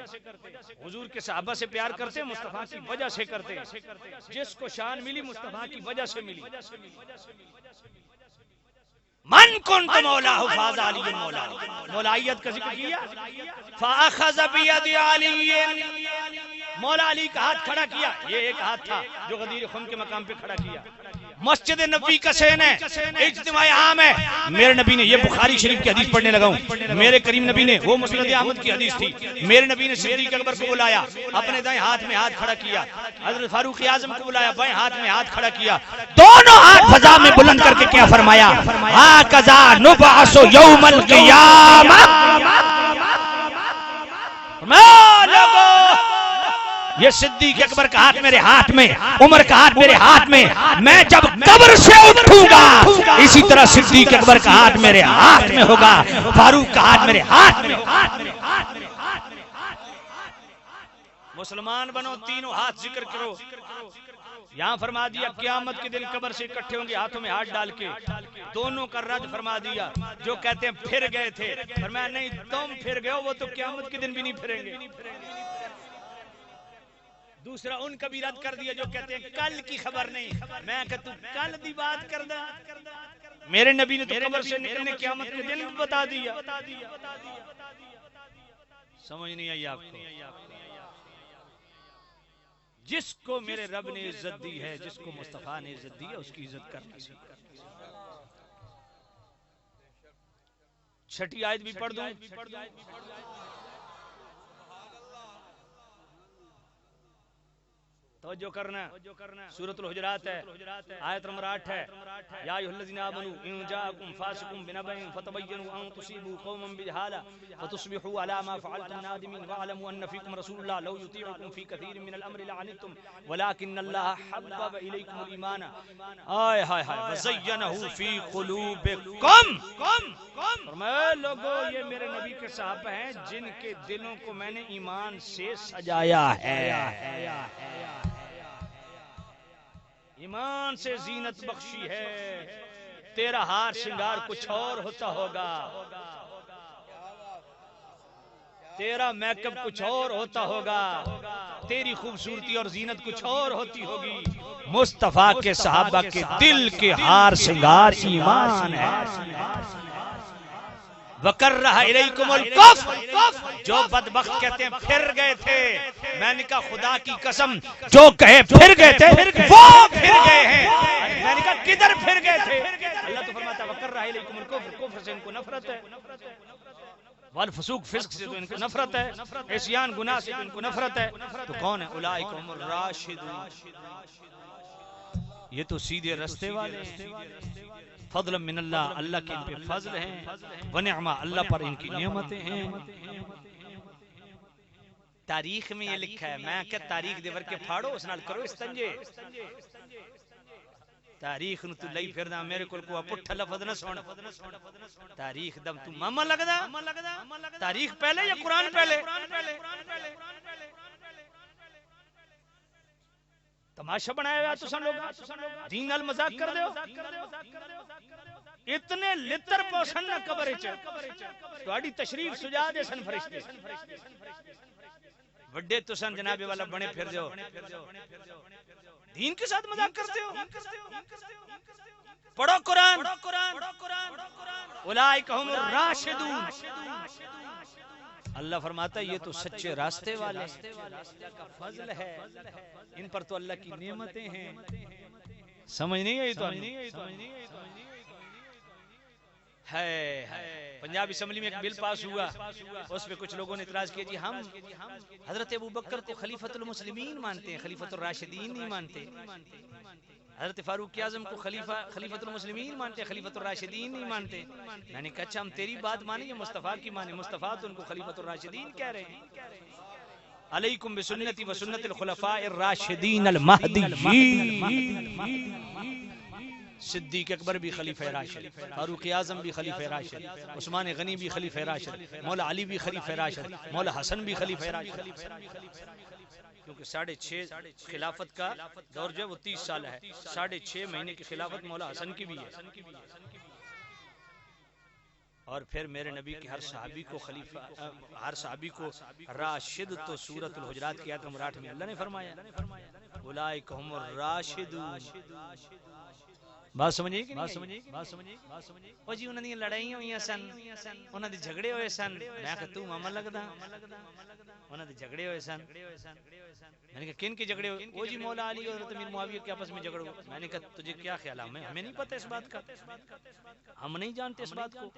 حضور کے صحابہ سے پیار کرتے ہیں, مصطفیٰ کی وجہ سے کرتے. جس کو شان ملی مصطفیٰ کی وجہ سے ملی. من کنت مولا فاز علی مولا, مولائیت کا ذکر کیا. فاخذ بید علی, مولا علی کا ہاتھ کھڑا کیا. یہ ایک ہاتھ تھا جو غدیر خم کے مقام پہ کھڑا کیا. مسجد نبوی کا سین ہے، اجتماع عام ہے. میرے نبی نے، یہ بخاری شریف کی حدیث پڑھنے لگا ہوں، میرے کریم نبی نے، وہ مسند احمد کی حدیث تھی، میرے نبی نے صدیق اکبر کو بلایا، اپنے دائیں ہاتھ میں ہاتھ کھڑا کیا. حضرت فاروق اعظم کو بلایا، بائیں ہاتھ میں ہاتھ کھڑا کیا، دونوں ہاتھ فضا میں بلند کر کے کیا فرمایا؟ ہاکذا نبعث یوم القیامہ. یہ صدیق اکبر کا ہاتھ میرے ہاتھ میں، عمر کا ہاتھ میرے ہاتھ میں، میں جب قبر سے اٹھوں گا اسی طرح صدیق اکبر کا ہاتھ میرے ہاتھ میں ہوگا، فاروق کا ہاتھ میرے ہاتھ میں. مسلمان بنو، تینوں ہاتھ ذکر کرو. یہاں فرما دیا قیامت کے دن قبر سے اکٹھے ہوں گے ہاتھوں میں ہاتھ ڈال کے، دونوں کا رد فرما دیا. جو کہتے ہیں پھر گئے تھے، فرمایا نہیں، تم پھر گئے ہو، وہ تو قیامت کے دن بھی نہیں پھریں گے. دوسرا ان کا بھی رد کر دیا جو کہتے ہیں کل کی خبر نہیں. میں کہ تو کل دی بات کر دا، میرے نبی نے تو قبر سے نکلنے قیامت کے دن بتا دیا. سمجھ نہیں آئی آپ کو؟ جس کو میرے رب نے عزت دی ہے، جس کو مصطفیٰ نے عزت دی ہے، اس کی عزت کرنا سیکھو. چھٹی آیت بھی پڑھ دوں. توجہ کرنا، سورۃ الحجرات ہے، آیت نمبر 8 ہے. یا ایھا الذین آمنوا ان جاءکم فاسق بنبأ فتبینوا ان تصیبوا قوما بجہالہ فتصبحوا علی ما فعلتم نادمین واعلموا ان فیکم رسول اللہ لو یطیعکم فی کثیر من الامر لعنتم ولکن اللہ حبب الیکم الایمان آئے ہائے ہائے وزینہ فی قلوبکم. فرمایا لوگو، یہ میرے نبی کے صحابہ ہیں جن کے دلوں کو میں نے ایمان سے سجایا ہے، ایمان سے زینت بخشی ہے. تیرا ہار شنگار کچھ اور ہوتا ہوگا، تیرا میک اپ کچھ اور ہوتا ہوگا، تیری خوبصورتی اور زینت کچھ اور ہوتی ہوگی. مصطفیٰ کے صحابہ کے دل کے ہار شنگار ایمان ہے. وَكَرَّهَ إِلَيْكُمُ الْكُفْرَ. جو بدبخت کہتے ہیں پھر گئے تھے، میں نے کہا خدا کی قسم جو کہے پھر گئے تھے وہ پھر گئے ہیں. میں نے کہا کدھر پھر گئے تھے؟ اللہ تو فرماتا ہے وَكَرَّهَ إِلَيْكُمُ الْكُفْرَ. کفر سے ان کو نفرت ہے، والفسوق فسق سے تو ان کو نفرت ہے، عصیان گناہ سے تو ان کو نفرت ہے. تو کون ہے؟ اولئک هم الراشدون. یہ تو سیدھے رستے والے ہیں. فضل من اللہ، اللہ کے ان پہ فضل ہیں، ونعمہ اللہ پر ان کی نعمتیں ہیں. تاریخ میں یہ لکھا ہے، میں کہ تاریخ دیور کے پھاڑو اس نال کرو استنجے. تاریخ نو تو لئی پھرنا میرے کول کو پٹھا لفظ نہ سن. تاریخ دم تو ماما لگدا، تاریخ پہلے یا قرآن پہلے؟ تماشا بنایا ہوا تو سن لوگ دین نال مذاق کر دیو. اتنے لتر پوشن نہ قبر وچ تہاڈی تشریف سجا دے سن فرشتے. بڑے تو سن جناب والا بنے پھر دیو، دین کے ساتھ مذاق کرتے ہو. پڑھو قرآن. اولئک هم الراشدون. اللہ فرماتا ہے یہ تو سچے راستے والے، اللہ کا فضل ہے، ان پر تو اللہ کی نعمتیں ہیں. سمجھ نہیں آئی تو ہے. پنجاب اسمبلی میں ایک بل پاس ہوا، اس پہ کچھ لوگوں نے اعتراض کیا جی ہم حضرت ابوبکر کو خلیفۃ المسلمین مانتے ہیں، خلیفۃ الراشدین نہیں مانتے. حضرت فاروق اعظم کو خلیفۃ المسلمین مانتے ہیں، خلیفۃ الراشدین نہیں مانتے. میں نے کہا اچھا ہم تیری بات مانیں یا مصطفیٰ کی مانیں؟ مصطفیٰ تو ان کو خلیفۃ الراشدین کہہ رہے ہیں. علیکم بسنتی و سنت الخلفاء الراشدین المہدیین. صدیق اکبر بھی خلیفہ راشد، فاروق اعظم بھی خلیفہ راشد، عثمان غنی بھی خلیفہ راشد، مولا علی بھی خلیفہ راشد، مولا حسن بھی خلیفہ راشد. کیونکہ 6.5 خلافت کا دور جو ہے وہ 30 سال ہے، 6.5 مہینے کی خلافت مولا حسن کی بھی ہے. اور پھر میرے نبی کے ہر صحابی کو خلیفہ، ہر صحابی کو راشد تو سورۃ الحجرات کی آیت نمبر 8 میں اللہ نے فرمایا. اولئک هم الراشدون. بات سمجھے کہ نہیں؟ بات سمجھے او جی انہاں دی لڑائیاں ہوئیاں سن، انہاں دے جھگڑے ہوئے سن. میں کہ تو ماما لگدا، انہاں دے جھگڑے ہوئے سن. میں نے کہا کن کے جھگڑے ہوئے؟ وہ جی مولا علی اور حضرت امیر معاویہ کے آپس میں جھگڑ ہوئے. میں نے کہا تجھے کیا خیال ہے؟ ہمیں نہیں پتہ اس بات کا، ہم نہیں جانتے اس بات کو.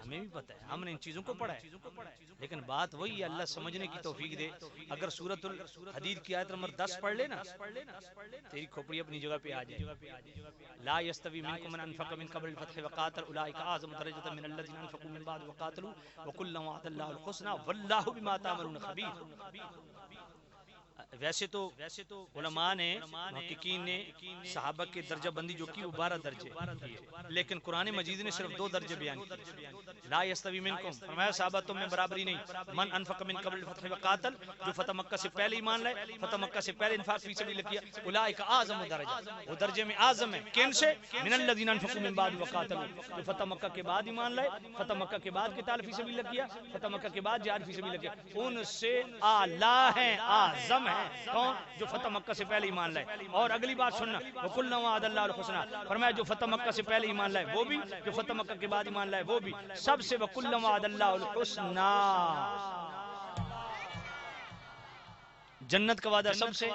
ہمیں بھی پتہ ہے، ہم نے ان چیزوں کو پڑھا ہے. لیکن بات وہی ہے، اللہ سمجھنے کی توفیق دے. اگر سورۃ الحدید کی آیت نمبر 10 پڑھ لے نا، تیری کھوپڑی اپنی جگہ پہ آ جائے. لا يستوي منكم من انفق من قبل الفتح وقاتل اولئك اعظم درجة من الذين انفقوا من بعد وقاتلوا وكلا وعد الله الحسنى والله بما تعملون خبير. ویسے تو علماء نے، محققین نے صحابہ کے درجہ بندی جو کی وہ 12 درجے کیے، لیکن قرآن مجید نے صرف 2 درجے بیان کیے. لا یستوی منکم، فرمایا صحابہ تم میں برابری نہیں. من انفق من قبل الفتح وقاتل، جو فتح مکہ سے پہلے ایمان لائے، فتح مکہ سے پہلے انفاق فی سبیل اللہ کیا، اولئک اعظم درجہ، وہ درجے میں اعظم ہے. کن سے؟ من الذین انفقوا من بعد وقاتلوا، جو فتح مکہ کے بعد ایمان لائے، فتح مکہ کے بعد قتال فی سبیل اللہ کیا، فتح مکہ کے بعد جہاد فی سبیل اللہ کیا. ان سے اعلی ہیں، اعظم ہیں. کون؟ جو فتح مکہ سے پہلے ایمان لائے. اور اگلی بات سننا، وَكُلًّا وَعَدَ اللَّهُ الْحُسْنَى، فرمایا جو فتح مکہ سے پہلے ایمان لائے وہ بھی، جو فتح مکہ کے بعد ایمان لائے وہ بھی، سب سے وَكُلًّا وَعَدَ اللَّهُ الْحُسْنَى، جنت کا وعدہ سب سے.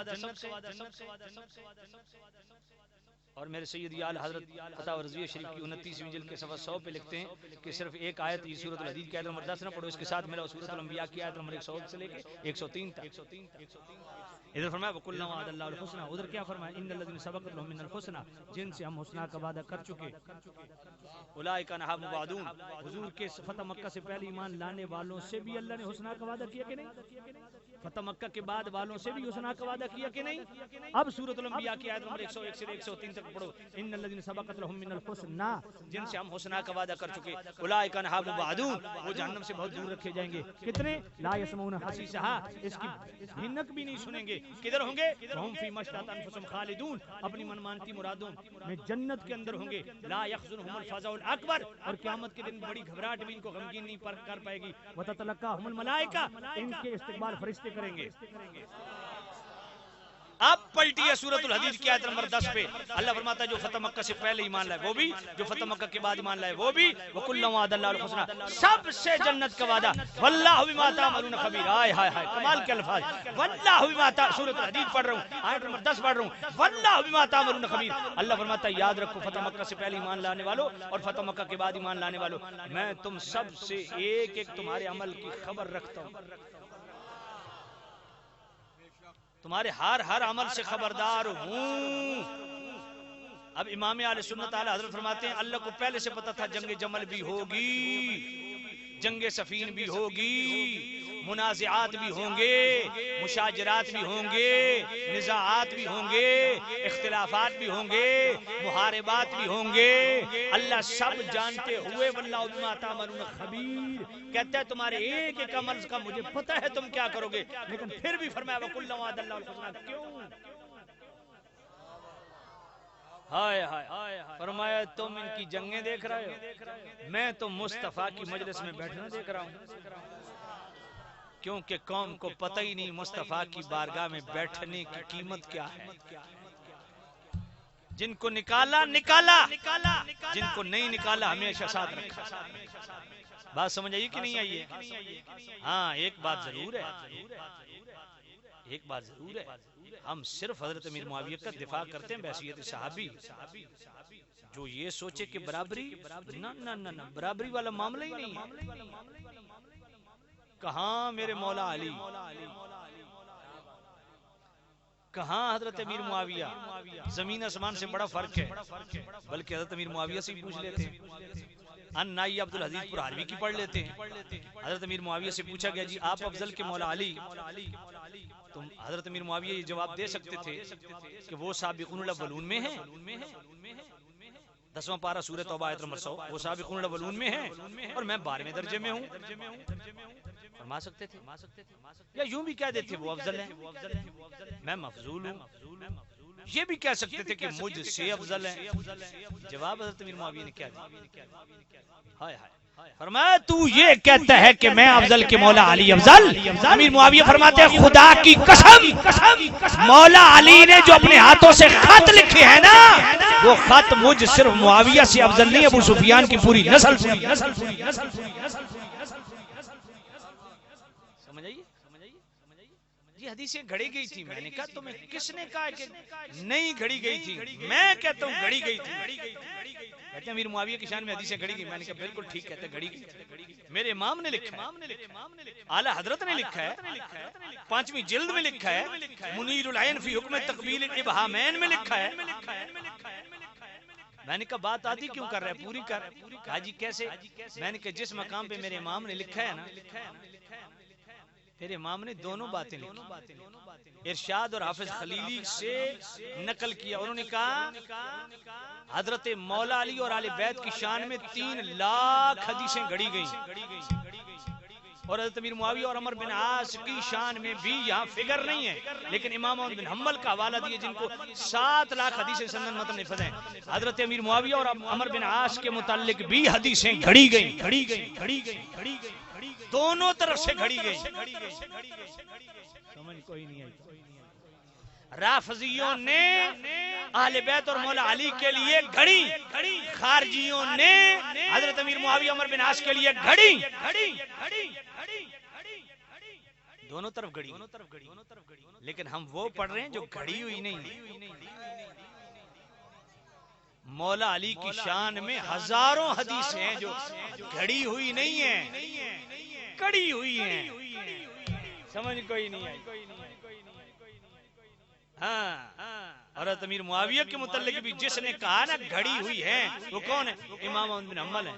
اور میرے سیدی اعلی حضرت فتح رضویہ شریف کی 29ویں جلد کے صفحہ 100 پہ لکھتے ہیں کہ صرف ایک آیت یہ سورۃ الحدید کی آیت نمبر 10 نہ پڑھو، اس کے ساتھ میرا سورۃ الانبیاء کی آیت نمبر 101 سے لے کے 103 تک. ادھر فرمایا وَكُلًّا وَعَدَ اللَّهُ الْحُسْنَى، ادھر کیا فرمایا؟ ان الذين سبقت لهم من الحسنى، جن سے ہم حسنہ کا وعدہ کر چکے، اولئک عنہا مبعدون، حضور کے فتح مکہ سے پہلے ایمان لانے والوں سے بھی اللہ نے حسنہ کا وعدہ کیا کہ نہیں؟ فتح مکہ کے بعد والوں سے بھی حسنہ کا وعدہ کیا کہ نہیں؟ اب سورۃ الانبیاء کی آیت نمبر 101 سے 103 تک پڑھو. ان الذين سبقت لهم من الحسنى، جن سے ہم حسنہ کا وعدہ کر چکے، اولئک عنہا مبعدون، وہ جہنم سے بہت دور رکھے جائیں گے. کتنے؟ لا يسمعون حسیسها، اس کی بھنک بھی نہیں سنیں گے. کدھر ہوں گے؟ ہم فی ما اشتہت انفسهم خالدون، اپنی منمانتی مرادوں میں جنت کے اندر ہوں گے. لا يحزنهم الفزع الاکبر، اور قیامت کے دن بڑی گھبراہٹ بھی ان کو غمگین نہیں کر پائے گی. وتتلقاهم الملائکہ، ان کے استقبال فرشتے کریں گے. اب پلٹی ہے سورۃ الحدید کی آیت نمبر 10 پہ. اللہ فرماتا ہے جو فتح مکہ سے پہلے ایمان لائے وہ بھی، جو فتح مکہ کے بعد ایمان لائے وہ بھی، وَكُلًّا وَعَدَ اللَّهُ الْحُسْنَى، سب سے جنت کا وعدہ. وَاللَّهُ بِمَا تَعْمَلُونَ خَبِيرٌ. ہائے ہائے ہائے کمال کے الفاظ. وَاللَّهُ بِمَا، سورۃ الحدید پڑھ رہا ہوں، آیت نمبر 10 پڑھ رہا ہوں. وَاللَّهُ بِمَا تَعْمَلُونَ خَبِيرٌ. اللہ فرماتا ہے یاد رکھو فتح مکہ سے پہلے ایمان لانے والوں اور فتح مکہ کے بعد ایمان لانے والوں، میں تم سب سے ایک ایک تمہارے عمل کی خبر رکھتا ہوں، تمہارے ہر عمل سے خبردار ہوں. اب امام اہل سنت اعلی حضرت فرماتے ہیں اللہ کو پہلے سے پتا تھا جنگ جمل بھی ہوگی، جنگ سفین بھی ہوگی، منازعات بھی ہوں گے، مشاجرات بھی ہوں گے، نزاعات بھی ہوں گے، اختلافات بھی ہوں گے، محاربات بھی ہوں گے. اللہ سب جانتے ہوئے واللہ بما تعملون خبیر، کہتا ہے تمہارے ایک ایک عمل کا مجھے پتہ ہے تم کیا کرو گے. لیکن پھر بھی فرمایا وَكُلًّا وَعَدَ اللَّهُ الْحُسْنَى. کیوں؟ ہائے ہائے، فرمایا تم ان کی جنگیں دیکھ رہے ہو، میں تو مصطفیٰ کی مجلس میں بیٹھنا دیکھ رہا ہوں. کیونکہ قوم کو پتہ ہی نہیں مصطفیٰ کی بارگاہ میں بیٹھنے کی قیمت کیا ہے. جن کو نکالا نکالا، جن کو نہیں نکالا ہمیشہ ساتھ رکھا. بات سمجھ آئی کہ نہیں آئی ہے؟ ہاں ایک بات ضرور ہے، ایک بات ضرور ہے، ہم صرف حضرت امیر معاویہ کا دفاع کرتے ہیں بحیثیت صحابی. جو یہ سوچے کہ برابری، نہ برابری والا معاملہ ہی نہیں ہے. کہاں میرے مولا علی، کہاں حضرت امیر معاویہ؟ زمین آسمان سے بڑا فرق ہے. بلکہ حضرت امیر معاویہ سے بھی پوچھ لیتے ہیں، نائی عبد الحدید پرہاروی کی پڑھ لیتے ہیں. حضرت امیر معاویہ سے پوچھا گیا جی آپ افضل کے مولا علی، تو حضرت امیر معاویہ یہ جواب دے سکتے تھے کہ وہ سابقون الاولون میں ہیں. 10واں پارہ سورہ توبہ آیت نمبر 100، وہ سابقون الاولون میں ہیں اور میں 12ویں درجے میں ہوں. فرما سکتے تھے، یا یوں بھی کہہ دیتے وہ افضل ہیں، میں مفضول ہوں. یہ بھی کہہ سکتے تھے کہ مجھ سے افضل ہیں. جواب حضرت امیر معاویہ نے کیا دیا؟ ہائے ہائے، فرمایا تو یہ کہتا ہے کہ میں افضل کے مولا علی افضل؟ امیر معاویہ فرماتے ہیں خدا کی قسم مولا علی نے جو اپنے ہاتھوں سے خط لکھے ہیں نا وہ خط مجھ صرف معاویہ سے افضل نہیں ابو سفیان کی پوری نسل سے. سمجھ آئیے؟ یہ حدیثیں گھڑی گئی تھی. میں نے کہا تمہیں کس نے کہا کہ نہیں گھڑی گئی تھی؟ میں کہتا ہوں گھڑی گئی تھی. کہتے ہیں امیر معاویہ کی شان میں حدیثیں گھڑی گئی. میں نے کہا بالکل ٹھیک کہتے ہیں گھڑی گئی. میرے امام نے لکھا ہے, اعلی حضرت نے لکھا ہے, 5ویں جلد میں لکھا ہے, منیر العین فی حکم تقبیل الابہامین میں لکھا ہے. میں نے کہا بات آدھی کیوں کر رہا ہے, پوری کر. کہا جی کیسے؟ میں نے کہا جس مقام پہ میرے امام نے لکھا ہے نا, میرے امام نے دونوں باتیں لکھی. ارشاد اور حافظ خلیلی سے نقل کیا. انہوں نے کہا حضرت مولا علی اور آل بیت کی شان میں 3 لاکھ حدیثیں گھڑی گئیں, اور حضرت امیر معاویہ اور عمر بن عاص کی شان میں بھی یہاں فگر نہیں ہے, لیکن امام احمد بن حنبل کا حوالہ دیے جن کو 7 لاکھ حدیثیں سندن متن حفظ ہیں. حضرت امیر معاویہ اور عمر بن عاص کے متعلق بھی حدیثیں گھڑی گئیں. دونوں طرف سے گھڑی گئی. سمجھ کوئی نہیں آئی. رافضیوں نے اہل بیت اور مولا علی کے لیے گھڑی, خارجیوں نے حضرت امیر معاویہ عمر بن عاص کے لیے گھڑی. دونوں طرف گھڑی, لیکن ہم وہ پڑھ رہے ہیں جو گھڑی ہوئی نہیں. مولا علی کی شان میں ہزاروں حدیثیں ہیں جو گھڑی ہوئی نہیں ہیں, کڑی ہوئی ہیں. سمجھ کوئی نہیں آئی. ہاں, اور امیر معاویہ کے متعلق بھی جس نے کہا نا گھڑی ہوئی ہے وہ کون ہے؟ امام احمد بن حنبل ہے.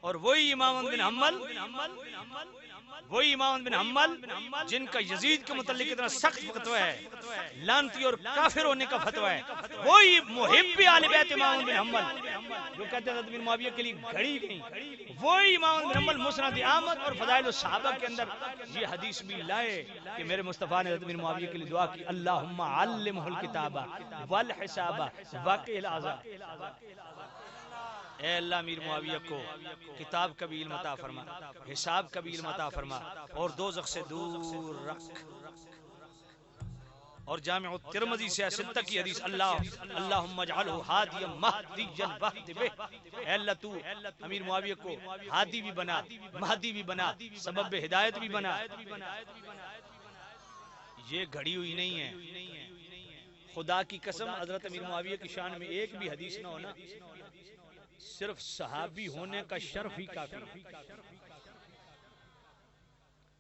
اور وہی امام احمد بن حنبل جن کا یزید کے متعلق اتنا سخت فتویٰ ہے, لعنتی اور کافر ہونے کا فتویٰ ہے, وہی محب آل بیت امام احمد بن حنبل جو کہتے ہیں امیر معاویہ کے لیے گھڑی گئی. وہی امام احمد بن حنبل مسند احمد اور فضائل الصحابہ کے اندر یہ حدیث بھی لائے کہ میرے مصطفیٰ نے امیر معاویہ کے لیے دعا کی, اللہم علمہ الکتابہ والحسابہ وقی العذاب. اے اللہ امیر معاویہ کو کتاب کا بھی علم عطا فرما, حساب کا بھی علم عطا فرما, اور دوزخ سے دور رکھ. اور جامع الترمذی سے ستہ کی حدیث, اللہم اجعلہ ہادیا مہدیا واہد بہ. اے اللہ تو امیر معاویہ کو ہادی بھی بنا, مہدی بھی بنا, سبب ہدایت بھی بنا. یہ گھڑی ہوئی نہیں ہے. خدا کی قسم حضرت امیر معاویہ کی شان میں ایک بھی حدیث نہ ہونا, صرف صحابی ہونے کا شرف ہی کافی.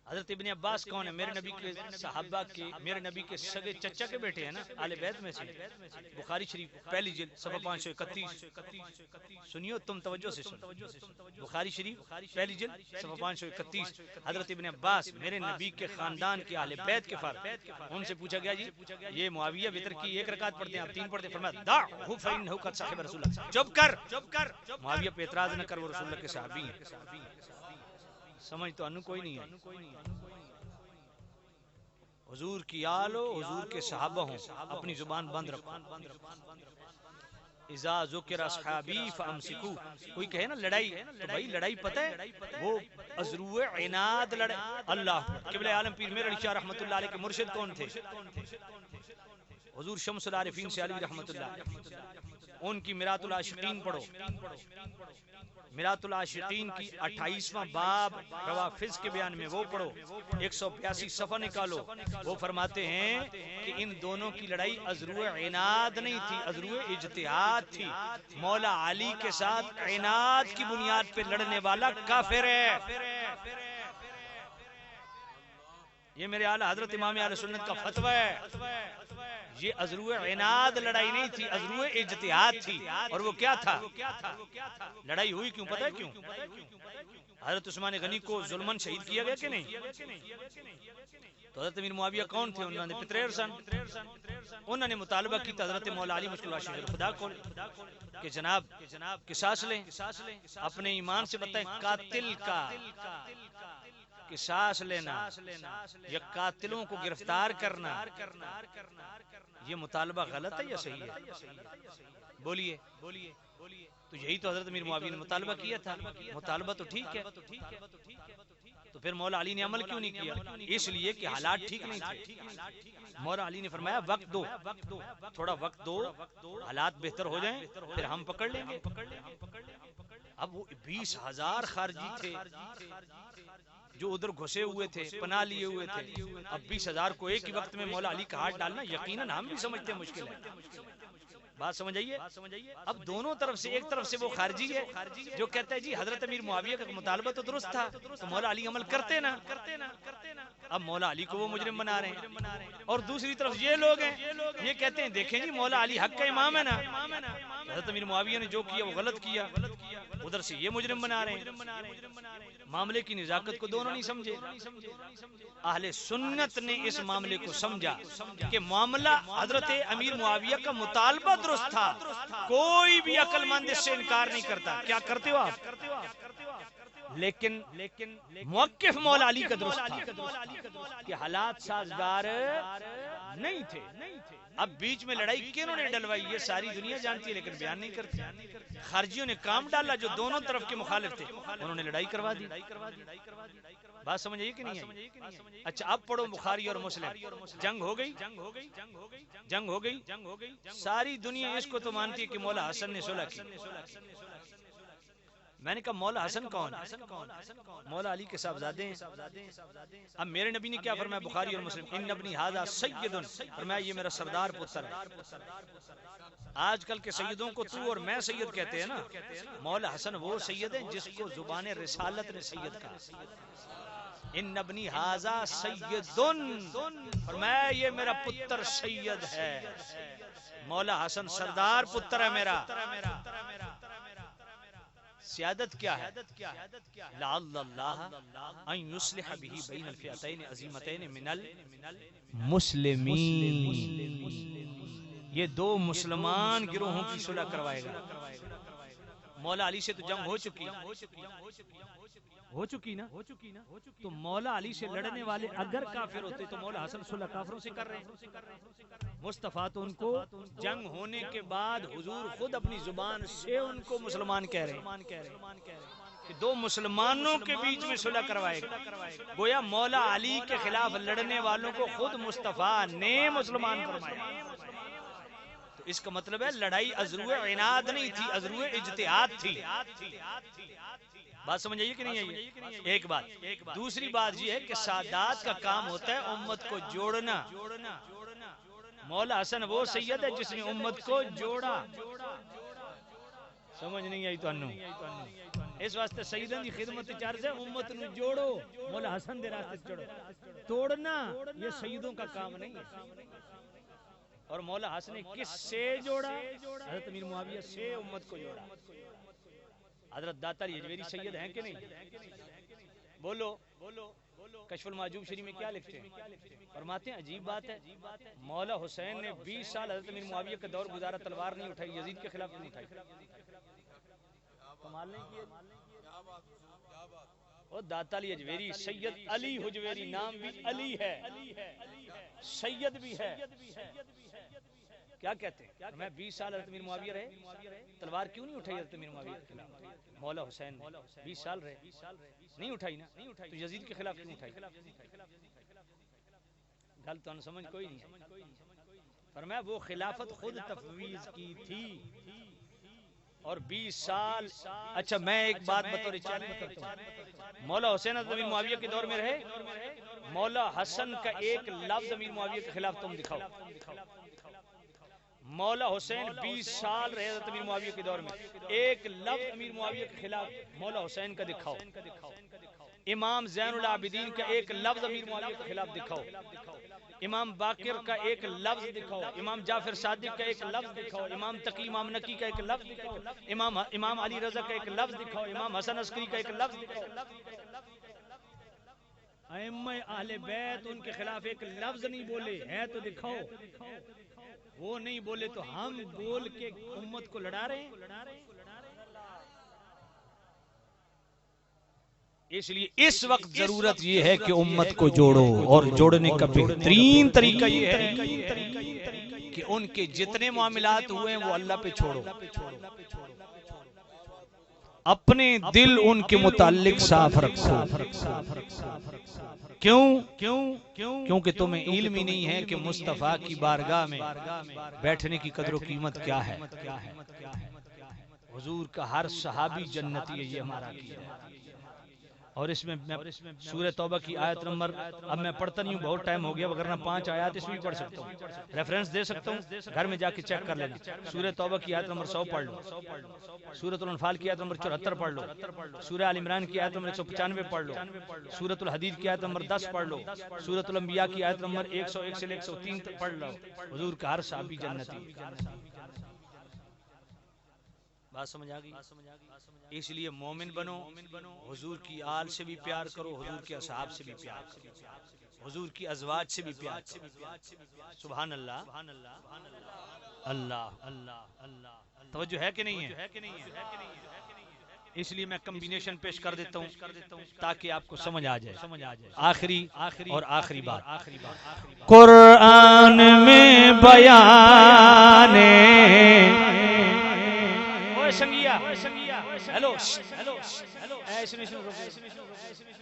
حضرت ابن عباس کون ہے؟ میرے نبی کے صحابہ کے, میرے نبی کے سگے چچا کے بیٹے ہیں نا, آل بیت میں سے. بخاری شریف پہلی جلد صفحہ 531. سنیو تم توجہ سے سنو, بخاری شریف پہلی جلد صفحہ 531. حضرت ابن عباس میرے نبی کے خاندان کے اہل بیت کے فرد, ان سے پوچھا گیا جی یہ معاویہ وتر کی 1 رکعت پڑھتے ہیں, آپ 3 پڑھتے ہیں. فرمایا دعہ فإنہ قد صاحب رسول اللہ, چپ کر, معاویہ پہ اعتراض نہ کر, وہ رسول اللہ کے صحابی ہیں. سمجھ تو انو کوئی نہیں ہے. حضور کی آل ہو, حضور کے صحابہ ہوں, اپنی زبان بند رکھو. اذا ذکر اصحابی فامسکو. کوئی کہے نا لڑائی, تو بھائی لڑائی پتہ ہے وہ ازرو عناد لڑائی. اللہ قبلہ عالم پیر میر علی شاہ رحمۃ اللہ علیہ کے مرشد کون تھے؟ حضور شمس العارفین سے علی رحمۃ اللہ. ان کی میرات العاشقین پڑھو, میرات العاشقین کی 28واں باب روافض کے بیان میں وہ پڑھو, 182 صفحہ نکالو. وہ فرماتے ہیں کہ ان دونوں کی لڑائی ازرو عناد نہیں تھی, ازرو اجتہاد تھی. مولا علی کے ساتھ عناد کی بنیاد پہ لڑنے والا کافر ہے. یہ میرے اعلیٰ حضرت امام اہل سنت کا فتویٰ ہے. یہ ازرو عناد لڑائی نہیں تھی, ازرو اجتہاد تھی. اور وہ کیا تھا؟ لڑائی ہوئی کیوں پتہ ہے کیوں؟ حضرت عثمان غنی کو ظلمن شہید کیا گیا کہ نہیں؟ تو حضرت امیر معاویہ کون تھے؟ انہوں نے پتریر سن, انہوں نے مطالبہ کی حضرت مولا علی مشکل عاشق خدا کو کہ جناب قصاص لیں. اپنے ایمان سے بتائیں, قاتل کا قصاص لینا یا قاتلوں کو گرفتار کرنا یہ مطالبہ غلط ہے یا صحیح ہے؟ بولیے بولیے بولیے. تو یہی تو حضرت امیر معاویہ نے مطالبہ کیا تھا. مطالبہ تو ٹھیک ہے، تو پھر مولا علی نے عمل کیوں نہیں کیا؟ اس لیے کہ حالات ٹھیک نہیں تھے. مولا علی نے فرمایا وقت دو، تھوڑا وقت دو، حالات بہتر ہو جائیں پھر ہم پکڑ لیں گے. اب وہ 20,000 خارجی تھے جو ادھر گھسے ہوئے تھے، پناہ لیے ہوئے تھے. اب 20,000 کو ایک ہی وقت میں مولا علی کا ہاتھ ڈالنا یقیناً ہم بھی سمجھتے ہیں مشکل ہے. بات سمجھ آئیے؟ اب دونوں طرف سے، ایک طرف سے وہ خارجی ہے جو کہتا ہے جی حضرت امیر معاویہ کا مطالبہ تو درست تھا تو مولا علی عمل کرتے نا. اب مولا علی کو وہ مجرم بنا رہے ہیں. اور دوسری طرف یہ لوگ ہیں، یہ کہتے ہیں دیکھیں جی مولا علی حق کا امام ہے نا، حضرت امیر معاویہ نے جو کیا وہ غلط کیا. ادھر سے یہ مجرم بنا رہے ہیں. معاملے کی نزاکت کو دونوں نہیں سمجھے. اہل سنت نے اس معاملے کو سمجھا کہ معاملہ حضرت امیر معاویہ کا مطالبہ درست تھا. کوئی بھی عقل مند اس سے انکار نہیں کرتا. کیا کرتے ہو آپ؟ لیکن موقف مولا علی کا درست تھا کہ حالات سازگار نہیں تھے. اب بیچ میں لڑائی کنہوں نے ڈلوائی یہ ساری دنیا جانتی ہے لیکن بیان نہیں کرتی. خارجیوں نے کام ڈالا جو دونوں طرف کے مخالف تھے، انہوں نے لڑائی کروا دی. بات سمجھ آئی کہ نہیں آئی؟ اچھا اب پڑھو بخاری اور مسلم. جنگ ہو گئی، جنگ ہو گئی. ساری دنیا اس کو تو مانتی ہے کہ مولا حسن نے صلح کی. میں نے کہا مولا حسن کون؟ مولا علی کے صاحبزادے ہیں. اب میرے نبی نے کیا فرمایا بخاری اور مسلم؟ ان ابنی ھذا سید، فرمایا یہ میرا سردار پتر ہے. آج کل کے سیدوں کو تو اور میں سید کہتے ہیں نا. مولا حسن وہ سید ہیں جس کو زبان رسالت نے سید کہا. ان ابنی ھذا سید، فرمایا یہ میرا پتر سید ہے. مولا حسن سردار پتر ہے میرا. سیادت کیا ہے؟ لعل اللہ ان یصلح به بین الفئتین عظیمتین من المسلمین. یہ دو مسلمان گروہوں کی صلح کروائے گا. مولا علی سے تو جنگ ہو چکی نا. تو مولا علی سے لڑنے والے اگر کافر ہوتے تو مولا حسن صلح کافروں سے کر رہے ہیں. مصطفیٰ تو ان کو جنگ ہونے کے بعد حضور خود اپنی زبان سے ان کو مسلمان کہہ رہے ہیں کہ دو مسلمانوں کے بیچ میں صلح کروائے گا. گویا مولا علی کے خلاف لڑنے والوں کو خود مصطفیٰ نے مسلمان فرمایا. تو اس کا مطلب ہے لڑائی ازروع عناد نہیں تھی، ازروع اجتہاد تھی. بات سمجھ آئیے کہ نہیں آئیے؟ ایک بات. دوسری بات یہ ہے کہ سادات کا کام ہوتا ہے امت کو جوڑنا. مولا حسن وہ سید ہے جس نے امت کو جوڑا. سمجھ نہیں آئی تو انو اس واسطے سیدان دی خدمت چارج ہے امت نو جوڑو. مولا حسن دے راستے جوڑو. توڑنا یہ سیدوں کا کام نہیں ہے. اور مولا حسن نے کس سے جوڑا؟ حضرت امیر معاویہ سے امت کو جوڑا. حضرت داتا علی اجویری سید ہیں کہ نہیں؟ بولو. کشف المعجوب شریف میں کیا لکھتے ہیں؟ فرماتے ہیں عجیب بات ہے، مولا حسین نے 20 سال حضرت امیر معاویہ کا دور گزارا، تلوار نہیں اٹھائی، یزید کے خلاف نہیں اٹھائی. کمال نہیں کیا. اور داتا علی اجویری سید علی حجویری، نام بھی علی ہے، سید بھی ہے. کیا کہتے ہیں؟ میں 20 سال حضرت امیر معاویہ رہے، تلوار کیوں نہیں اٹھائی حضرت امیر معاویہ کے خلاف؟ مولا حسین 20 سال رہے نہیں اٹھائی نا. تو یزید کے خلاف کیوں اٹھائی؟ گل تو سمجھ کوئی نہیں. فرمایا وہ خلافت خود تفویض کی تھی اور 20 سال. اچھا میں ایک بات بطور چیلنج کرتا ہوں. مولا حسین حضرت امیر معاویہ کے دور میں رہے. مولا حسن کا ایک لفظ امیر معاویہ کے خلاف تم دکھاؤ. مولا حسین 20 سال رہے حضرت امیر معاویہ کے دور میں، ایک لفظ امیر معاویہ کے خلاف مولا حسین کا دکھاؤ. امام زین العابدین کا ایک لفظ امیر معاویہ کے خلاف دکھاؤ. امام باقر کا ایک لفظ دکھاؤ. امام جعفر صادق کا ایک لفظ دکھاؤ. امام تقی امام نقی کا ایک لفظ دکھاؤ. امام علی رضا کا ایک لفظ دکھاؤ. امام حسن عسکری کا ایک لفظ دکھاؤ. ائمہ اہل بیت ان کے خلاف ایک لفظ نہیں بولے ہیں تو دکھاؤ. وہ نہیں بولے تو ہم بول کے امت کو لڑا رہے ہیں. اس لیے اس وقت ضرورت یہ ہے کہ امت کو جوڑو، اور جوڑنے کا بہترین طریقہ یہ ہے کہ ان کے جتنے معاملات ہوئے ہیں وہ اللہ پہ چھوڑو، اپنے دل ان کے متعلق صاف رکھو۔ کیونکہ تمہیں علم ہی نہیں ہے کہ مصطفیٰ کی بارگاہ میں بیٹھنے کی قدر و قیمت کیا ہے۔ حضور کا ہر صحابی جنتی ہے، یہ ہمارا عقیدہ ہے۔ اور اس میں سورہ توبہ کی آیت نمبر، اب میں پڑھتا نہیں ہوں، بہت ٹائم ہو گیا، وگرنہ 5 آیات اس میں پڑھ سکتا ہوں، ریفرنس دے سکتا ہوں، گھر میں جا کے چیک کر لینا۔ سورہ توبہ کی آیت نمبر 100 پڑھ لو، سورۃ الانفال کی آیت نمبر 74 پڑھ لو، سورہ آل عمران کی آیت نمبر 195 پڑھ لو، سورۃ الحدید کی آیت نمبر 10 پڑھ لو، سورۃ الانبیاء کی آیت نمبر 101 سے 103 تک پڑھ لو۔ حضور کا ہر صحابی جنتی۔ بات سمجھ آ گئی؟ اس لیے مومن بنو، حضور کی آل سے بھی پیار کرو، حضور کے اصحاب سے بھی پیار کرو، حضور کی ازواج سے بھی پیار کرو۔ سبحان اللہ، اللہ اللہ اللہ، توجہ ہے کہ نہیں ہے؟ اس لیے میں کمبینیشن پیش کر دیتا ہوں تاکہ آپ کو سمجھ آ جائے۔ آخری اور آخری بات، قرآن میں بیان سنگیا، ہیلو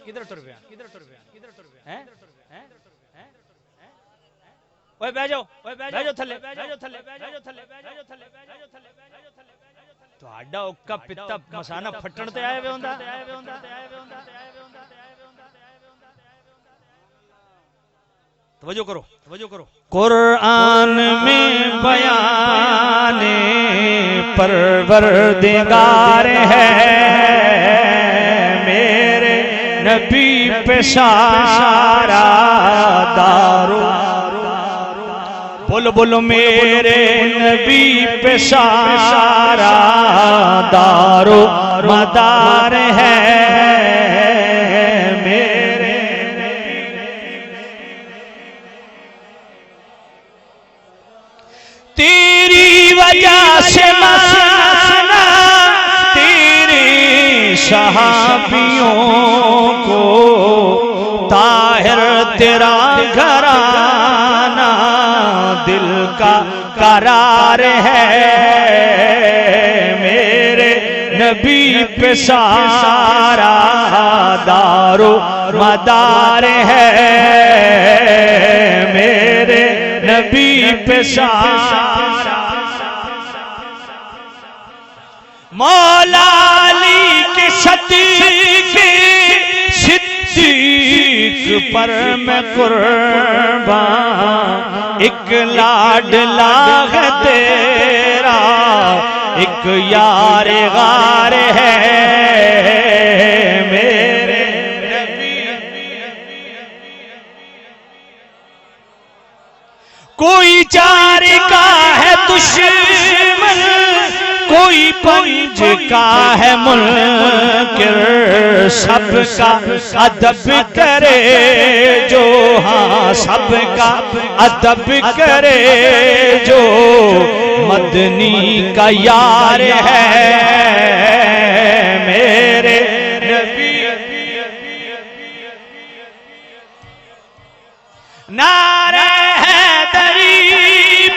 کدھر ٹر پیا، اوے بیٹھ جاؤ، بیٹھ جاؤ تھلے، تہاڈا اوکا پتا مسانا پھٹن تے آئے وے ہوندا۔ توجہ کرو، توجہ کرو۔ قرآن میں بیان پروردگار ہے، میرے نبی پہ سارا دارو، بول بول میرے نبی پہ سارا دارو مدار ہے، میرے تیری وجہ سے مانا تیرے صحابیوں کو طاہر تیرا گھرانہ دل کا قرار ہے، میرے نبی پہ سارا دارو مدار ہے، میرے نبی پہ سارا۔ مولا علی کے صدیق صدیق پر میں قربان، ایک لاڈلا ہے تیرا، ایک یار غار ہے، میرے کوئی چار کا ہے دشمن، کوئی پنج کا ہے منکر، سب کا ادب کرے جو، ہاں سب کا ادب کرے جو مدنی کا یار ہے، میرے نبی نعرہ حیدری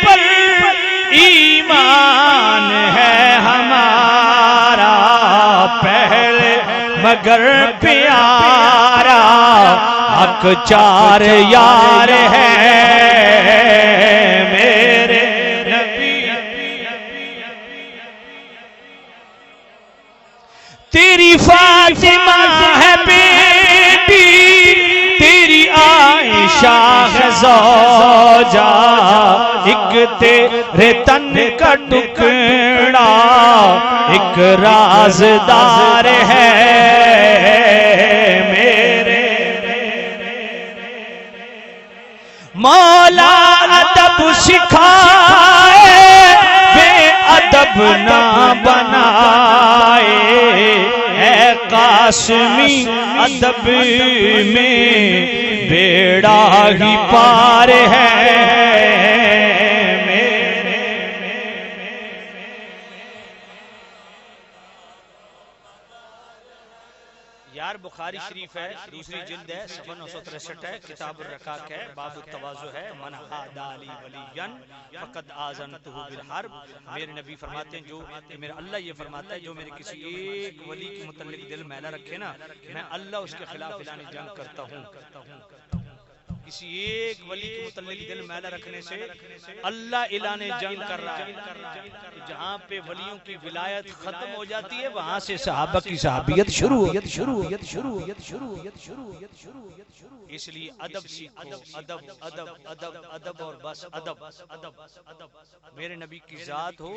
پر ایمان ہے ہمارا، پہلے مگر پیارا، حق چار یار ہے، میرے نبی تیری فاطمہ ہے بیٹی، تیری عائشہ ہے زوجہ، ایک تیرے تن کا ٹکڑا، ایک رازدار ہے، میرے مولا ادب سکھائے، بے ادب نہ بنائے، اے قاسمی ادب میں بیڑا ہی پار ہے، یار بخاری شریف ہے، دوسری جلد ہے، صفحہ 963 ہے، کتاب الرقاق ہے، باب التواضع ہے، من حادی لی ولیا فقد آذنتہ بالحرب. میرے نبی فرماتے ہیں جو میرا اللہ یہ فرماتا ہے جو میرے کسی ایک ولی کے متعلق دل میلا رکھے نا، میں اللہ اس کے خلاف اعلان جنگ کرتا ہوں. کسی ایک ولی کے متعلق دل میلا رکھنے سے اللہ اعلان جنگ کر رہا ہے. جہاں پہ ولیوں کی ولایت ختم ہو جاتی ہے وہاں سے صحابہ کی صحابیت شروع. اس لیے ادب سیکھو، ادب ادب ادب ادب اور بس ادب. میرے نبی کی ذات ہو،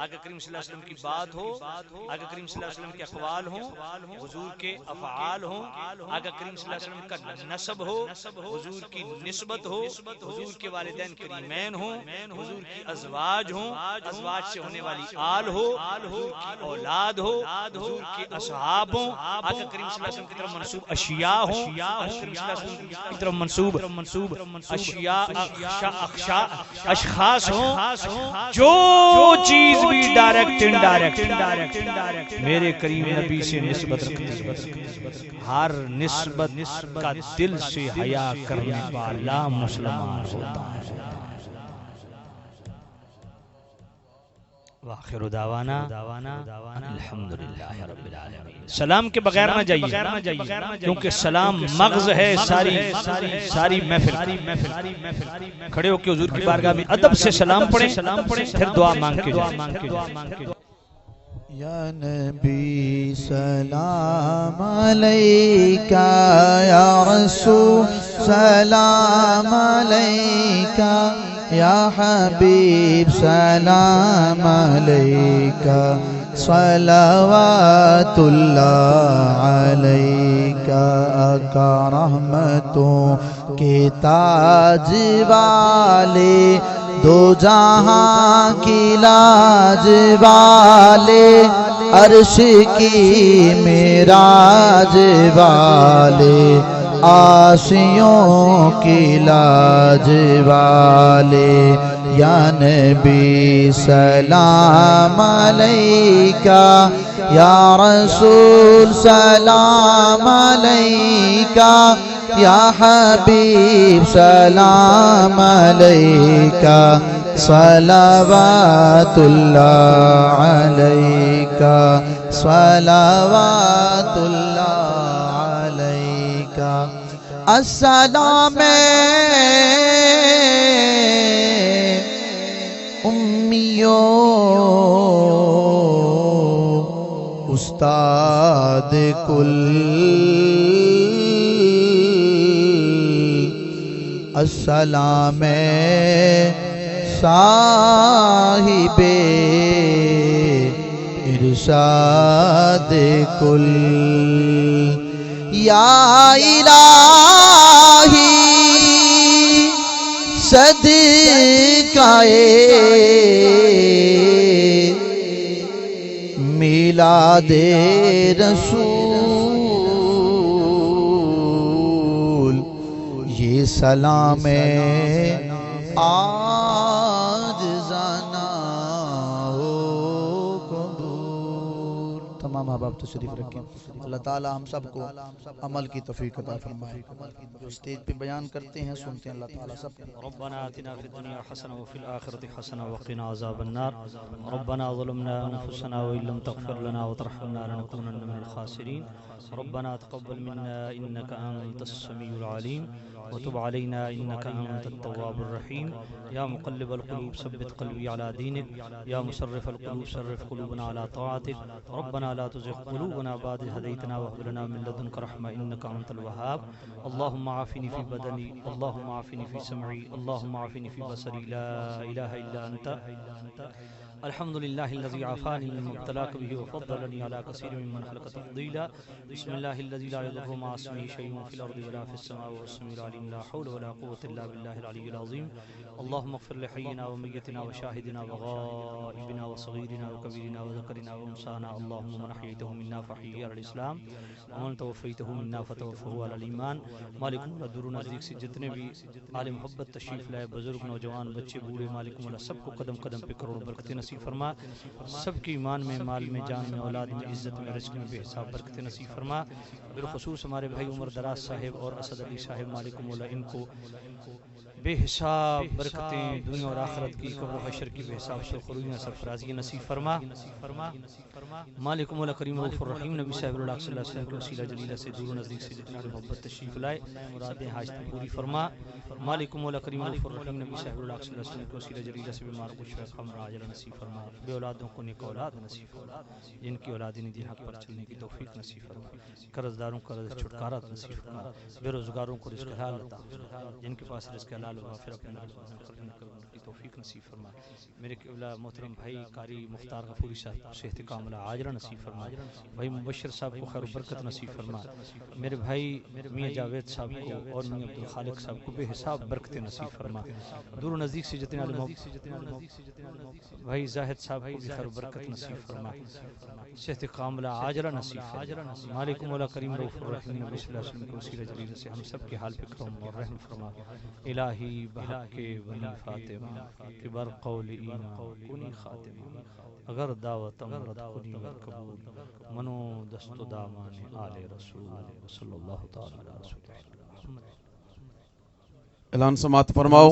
آقا کریم صلی اللہ علیہ وسلم کی بات ہو، آقا کریم صلی اللہ علیہ وسلم کے اقوال ہوں، حضور کے افعال ہوں، آقا کریم صلی اللہ علیہ وسلم کا نسب ہو، حضور کی نسبت ہو، حضور کے والدین کریمین ہوں، حضور کی ازواج ہوں، ازواج سے ہونے والی آل ہو، حضور کی اولاد ہو، حضور کے اصحاب ہوں، آقا کریم صلی اللہ علیہ وسلم کی طرف منسوب اشیاء ہوں، آقا کریم صلی اللہ علیہ وسلم کی طرف منسوب اشیاء اشخاص ہوں. جو چیز بھی ڈائریکٹ انڈائریکٹ میرے کریم نبی سے نسبت رکھتی ہے، ہر نسبت کا دل سے حیا کرنے والا مسلمان ہوتا ہے. وآخر دعوانا الحمدللہ رب العالمین. سلام کے بغیر نہ جائیے کیونکہ سلام مغز ہے ساری محفل. کھڑے ہو کے حضور کی بارگاہ میں ادب سے سلام پڑھیں، پھر دعا مانگ کے جائیں. یا نبی سلام علیکہ، یا رسول سلام علیکہ، یا حبیب سلام علیکہ، صلوات اللہ علیکہ. آقا رحمتوں کے تاج والے، دو جہاں کی لاج والے، عرش کی معراج والے، عاصیوں کی لاج والے. یا نبی سلام علیکہ، یا رسول سلام علیکہ، یا حبیب سلام علیکہ، صلوات اللہ علیکہ، صلوات اللہ علیکہ. السلام امیوں استاد کل، السلام صاحب ارشاد کل. یا الہی صدقہ میلاد رسول، یہ سلام آج زانا ہو قبول. تمام احباب تشریف رکھیں. اللہ تعالی ہم سب کو عمل کی توفیق عطا فرمائے. جو اسٹیج پہ بیان کرتے ہیں سنتے ہیں، اللہ تعالی سب کو. ربنا آتنا في الدنيا حسنة وفي الآخرة حسنة وقنا عذاب النار. ربنا ظلمنا أنفسنا وإن لم تغفر لنا وترحمنا لنكونن من الخاسرين. ربنا تقبل منا إنك أنت السميع العليم وتب علينا إنك أنت التواب الرحيم. يا مقلب القلوب ثبت قلبي على دينك، يا مصرف القلوب صرف قلوبنا على طاعتك. ربنا لا تزغ قلوبنا بعد إذ هديتنا وهب لنا من لدنك رحمة إنك أنت الوهاب. اللهم عافني في بدني، اللهم عافني في سمعي، اللهم عافني في بصري، لا إله إلا أنت. الحمد لله الذي عافاني مما ابتلاك به وفضلني على كثير ممن خلق تفضيلا. بسم الله الذي لا يضر مع اسمه شيء في الأرض ولا في السماء وهو السميع العليم. والصالحين لا حول ولا قوة إلا بالله العلي العظيم اللهم اغفر لحينا وميتنا وشاهدنا وغائبنا وصغيرنا وكبيرنا وذكرنا وأنثانا اللهم من أحييته منا فأحيه على الإسلام ومن توفيته منا فتوفه على الإيمان مالکم اللہ دور و نزدیک سے جتنے بھی عالم محبت تشریف لائے بزرگ نوجوان بچے بوڑھے مالکم اللہ سب کو قدم قدم پہ کروڑ برکت نصیب فرما سب کے ایمان میں مال میں جان میں اولاد میں عزت میں رزق میں بے حساب برکت نصیب فرما بالخصوص ہمارے بھائی عمر دراز صاحب اور اسد علی صاحب مالکم اللہ ان کو بے حساب برکتیں دنیا اور آخرت کی قبر و حشر کی بے حساب سرخرویاں سرفرازی نصیب فرما مالکم اللہ کریم رؤوف الرحیم نبی صاحب اللہ صلی اللہ علیہ وسلم کے وسیلہ جلیلہ سے دور و نزدیک سے جتنے محبت تشریف لائے مرادیں حاجتیں پوری فرما مالکم اللہ کریم رؤوف الرحیم نبی صاحب اللہ صلی اللہ علیہ وسلم کے وسیلہ جلیلہ سے بیمار کو شفا کاملہ عاجلہ نصیب فرما بے اولادوں کو نیک اولاد نصیب فرما جن کی اولادیں ندی حق پر چلنے کی توفیق نصیب فرما قرض داروں کا قرض چھٹکارا نصیب فرما بے روزگاروں کو رزق حلال عطا فرما جن کے پاس رزق حلال ہوا پھر اپنے کی توفیق نصیب فرما میرے قبلہ محترم بھائی قاری مختار غفوری صاحب صحت کاملہ عاجلہ نصیب فرما بھائی مبشر صاحب کو خیر و برکت نصیب فرما میرے بھائی میاں جاوید صاحب کو اور میاں عبدالخالق صاحب کو بے حساب برکتیں نصیب فرما دور و نزدیک سے جتنے عالم بھائی زاہد صاحب کو بھی خیر و برکت نصیب فرما صحت کاملہ عاجلہ نصیب فرما مالکم مولا کریم رؤوف الرحیم نبی صلی اللہ علیہ وسلم کے وسیلہ جلیلہ سے ہم سب کے حال پہ کرم اور رحم فرما الہی بحق بنی فاطمہ کبر قول ایمان کنی خاتمہ اگر دعوت امرت کنی قبول منو دست دامان آل رسول صلی اللہ تعالی علیہ وسلم اعلان سماعت فرماؤ